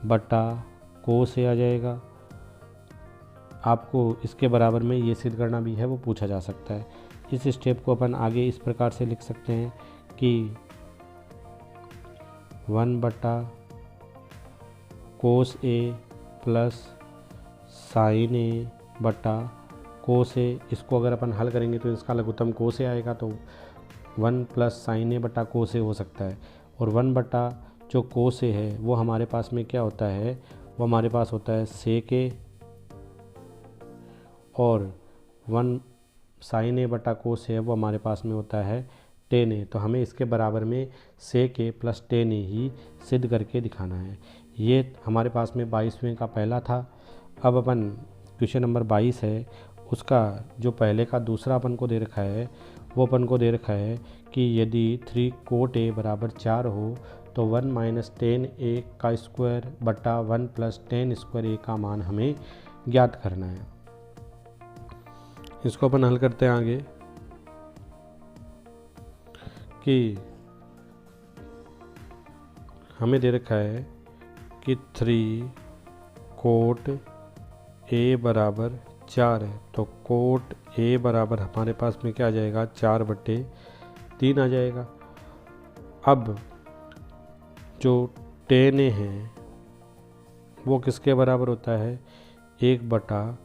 बटा कोस ए आ जाएगा। आपको इसके बराबर में ये सिद्ध करना भी है, वो पूछा जा सकता है। इस स्टेप को अपन आगे इस प्रकार से लिख सकते हैं कि 1 बटा कोस ए प्लस साइन ए बटा कोस ए। इसको अगर अपन हल करेंगे तो इसका लघुत्तम कोस ए आएगा, तो 1 प्लस साइन ए बटा कोस ए हो सकता है। और 1 बटा जो कोस ए है वो हमारे पास में क्या होता है, वो हमारे पास होता है सेक ए, और 1 साइन ए बटा कोस ए वो हमारे पास में होता है टेन ए। तो हमें इसके बराबर में सेक ए प्लस टेन ए ही सिद्ध करके दिखाना है। ये हमारे पास में 22वें का पहला था। अब अपन क्वेश्चन नंबर 22 है, उसका जो पहले का दूसरा अपन को दे रखा है वो अपन को दे रखा है कि यदि 3 कोट ए बराबर 4 हो तो 1 माइनस 10 ए का स्क्वायर बटा 1 प्लस 10 स्क्वायर ए का मान हमें ज्ञात करना है। इसको अपन हल करते हैं आगे कि हमें दे रखा है कि 3 कोट ए बराबर 4 है, तो कोट ए बराबर हमारे पास में क्या आ जाएगा, 4/3 आ जाएगा। अब जो टेन ए है वो किसके बराबर होता है, 1 बटा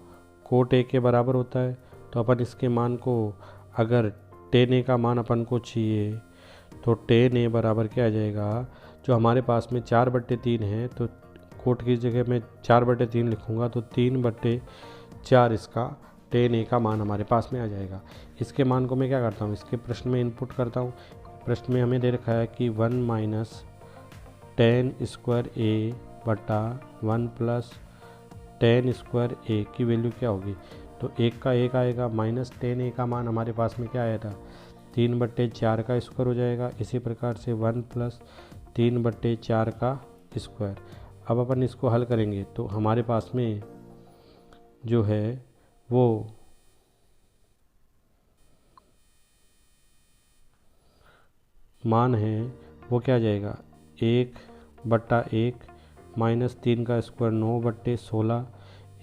कोट ए के बराबर होता है। तो अपन इसके मान को, अगर टेन ए का मान अपन को चाहिए तो टेन ए बराबर क्या आ जाएगा, जो हमारे पास में 4/3 है तो कोट की जगह मैं 4/3 लिखूँगा, तो 3/4 इसका टेन ए का मान हमारे पास में आ जाएगा। इसके मान को मैं क्या करता हूँ, इसके प्रश्न में इनपुट करता हूँ। प्रश्न में हमें दे रखा है कि 1 माइनस 10 स्क्वायर ए बटा 1 प्लस 10 स्क्वायर ए की वैल्यू क्या होगी, तो 1 का 1 आएगा, माइनस 10 ए का मान हमारे पास में क्या आया था, 3/4 का स्क्वायर हो जाएगा। इसी प्रकार से 1 प्लस 3/4 का स्क्वायर। अब अपन इसको हल करेंगे तो हमारे पास में जो है वो मान है वो क्या आ जाएगा, 1/1 माइनस 3 का स्क्वायर 9/16।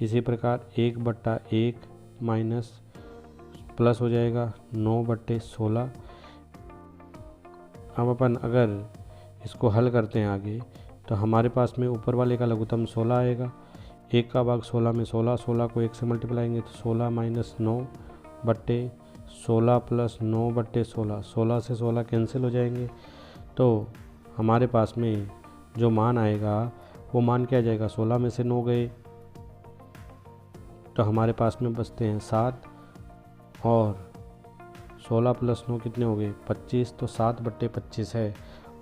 इसी प्रकार 1/1 माइनस प्लस हो जाएगा 9/16। अब अपन अगर इसको हल करते हैं आगे तो हमारे पास में ऊपर वाले का लघुत्तम 16 आएगा। 1 का भाग 16 में 16, 16 को 1 से मल्टीप्लाएंगे तो 16 माइनस 9/16 प्लस 9/16, 16 से 16 कैंसिल हो जाएंगे। तो हमारे पास में जो मान आएगा वो मान क्या आ जाएगा, 16 में से 9 गए तो हमारे पास में बचते हैं 7, और 16 प्लस 9 कितने हो गए, 25। तो 7/25 है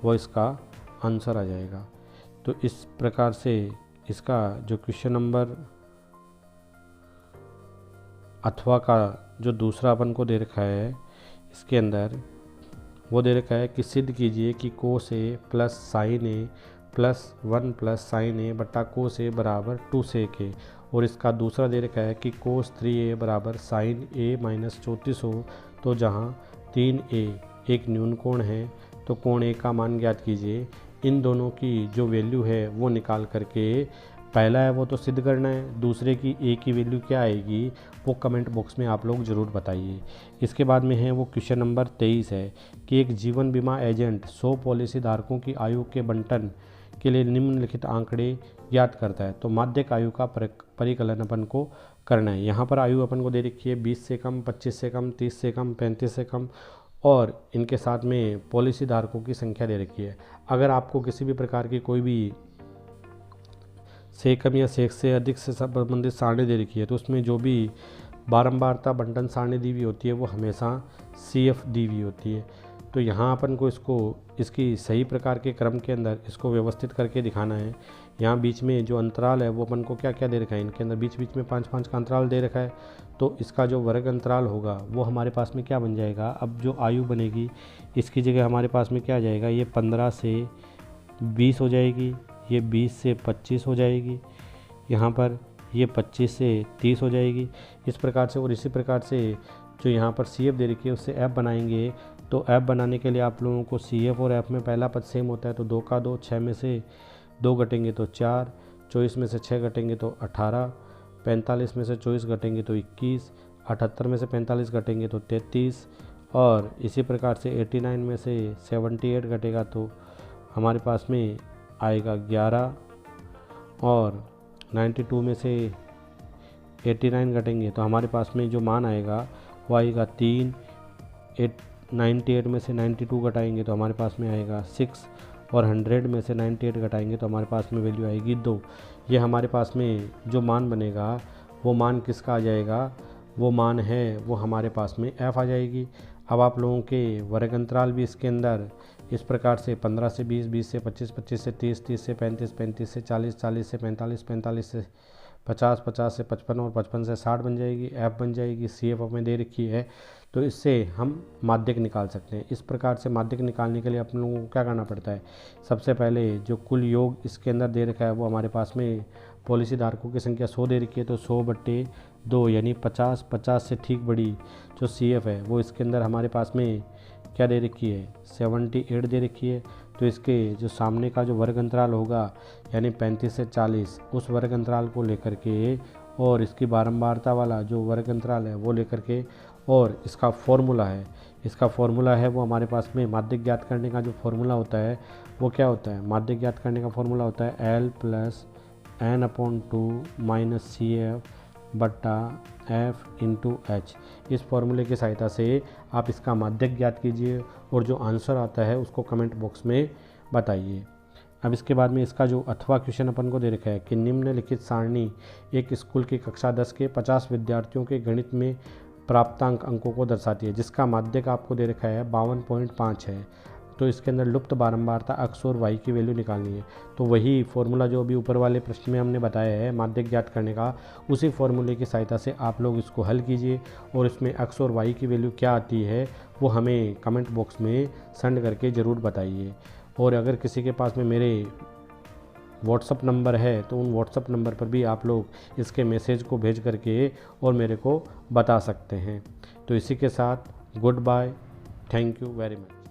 वो इसका आंसर आ जाएगा। तो इस प्रकार से इसका जो क्वेश्चन नंबर अथवा का जो दूसरा अपन को दे रखा है, इसके अंदर वो दे रखा है कि सिद्ध कीजिए कि कोस ए प्लस साइन ए प्लस 1 प्लस साइन ए बटा कोस ए बराबर 2 सेक ए। और इसका दूसरा दे रखा है कि कोस 3a बराबर साइन ए माइनस 34 हो, तो जहाँ 3a एक न्यून कोण है तो कोण ए का मान ज्ञात कीजिए। इन दोनों की जो वैल्यू है वो निकाल करके, पहला है वो तो सिद्ध करना है, दूसरे की ए की वैल्यू क्या आएगी वो कमेंट बॉक्स में आप लोग ज़रूर बताइए। इसके बाद में है वो क्वेश्चन नंबर 23 है कि एक जीवन बीमा एजेंट 100 पॉलिसी धारकों की आयु के बंटन के लिए निम्नलिखित आंकड़े ज्ञात करता है। तो माध्यक आयु का परिकलन अपन को करना है। यहाँ पर आयु अपन को दे रखी है 20 से कम, 25 से कम, 30 से कम, 35 से कम, और इनके साथ में पॉलिसी धारकों की संख्या दे रखी है। अगर आपको किसी भी प्रकार की कोई भी से कम या से अधिक से संबंधित सारणी दे रखी है तो उसमें जो भी बारंबारता बंटन सारणी दी हुई होती है वो हमेशा CF दी हुई होती है। तो यहाँ अपन को इसको इसकी सही प्रकार के क्रम के अंदर इसको व्यवस्थित करके दिखाना है। यहाँ बीच में जो अंतराल है वो अपन को क्या क्या दे रखा है, इनके अंदर बीच बीच में 5-5 का अंतराल दे रखा है। तो इसका जो वर्ग अंतराल होगा वो हमारे पास में क्या बन जाएगा, अब जो आयु बनेगी इसकी जगह हमारे पास में क्या आ जाएगा, ये 15 से 20 हो जाएगी, ये 20 से 25 हो जाएगी, यहाँ पर ये 25 से 30 हो जाएगी। इस प्रकार से, और इसी प्रकार से जो यहाँ पर सी एफ दे रखी है उससे एफ बनाएंगे। तो एफ बनाने के लिए आप लोगों को सी एफ और एफ में पहला पद सेम होता है, तो 2 का 2, 6 में से 2 घटेंगे तो 4, 24 में से 6 घटेंगे तो 18, 45 में से 24 घटेंगे तो 21, 78 में से 45 घटेंगे तो 33, और इसी प्रकार से 89 में से 78 घटेगा तो हमारे पास में आएगा 11, और 92 में से 89 घटेंगे तो हमारे पास में जो मान आएगा वो आएगा 3, 98 में से 92 घटाएंगे तो हमारे पास में आएगा 6, और 100 में से 98 घटाएंगे तो हमारे पास में वैल्यू आएगी 2। ये हमारे पास में जो मान बनेगा वो मान किसका आ जाएगा, वो मान है वो हमारे पास में f आ जाएगी। अब आप लोगों के वर्ग अंतराल भी इसके अंदर इस प्रकार से 15 से 20, 20 से 25, 25 से 30, 30 से 35, 35 से 40, 40 से 45, 45 से 50, 50 से 55 और 55 से 60 बन जाएगी, f बन जाएगी। सी एफ हमें दे रखी है, तो इससे हम माध्यक निकाल सकते हैं। इस प्रकार से माध्यक निकालने के लिए अपन लोगों को क्या करना पड़ता है, सबसे पहले जो कुल योग इसके अंदर दे रखा है वो हमारे पास में पॉलिसी धारकों की संख्या 100 दे रखी है, तो 100/2 यानी 50, 50 से ठीक बड़ी जो सी एफ है वो इसके अंदर हमारे पास में क्या दे रखी है, 78 दे रखी है। तो इसके जो सामने का जो वर्ग अंतराल होगा यानी 35 से 40, उस वर्ग अंतराल को लेकर के और इसकी बारंबारता वाला जो वर्ग अंतराल है वो लेकर के, और इसका फॉर्मूला है वो हमारे पास में माध्यक ज्ञात करने का जो फॉर्मूला होता है वो क्या होता है, माध्यक ज्ञात करने का फॉर्मूला होता है L + n/2 - CF/F/H। इस फॉर्मूले की सहायता से आप इसका माध्यक ज्ञात कीजिए और जो आंसर आता है उसको कमेंट बॉक्स में बताइए। अब इसके बाद में इसका जो अथवा क्वेश्चन अपन को दे रखा है कि निम्नलिखित सारणी एक स्कूल की कक्षा 10 के 50 विद्यार्थियों के गणित में प्राप्तांक अंकों को दर्शाती है, जिसका माध्यक आपको दे रखा है 52.5 है। तो इसके अंदर लुप्त बारंबारता x और y की वैल्यू निकालनी है। तो वही फॉर्मूला जो अभी ऊपर वाले प्रश्न में हमने बताया है माध्यक ज्ञात करने का, उसी फॉर्मूले की सहायता से आप लोग इसको हल कीजिए और इसमें x और y की वैल्यू क्या आती है वो हमें कमेंट बॉक्स में सेंड करके ज़रूर बताइए। और अगर किसी के पास में मेरे व्हाट्सअप नंबर है तो उन व्हाट्सअप नंबर पर भी आप लोग इसके मैसेज को भेज करके और मेरे को बता सकते हैं। तो इसी के साथ goodbye, thank you very much.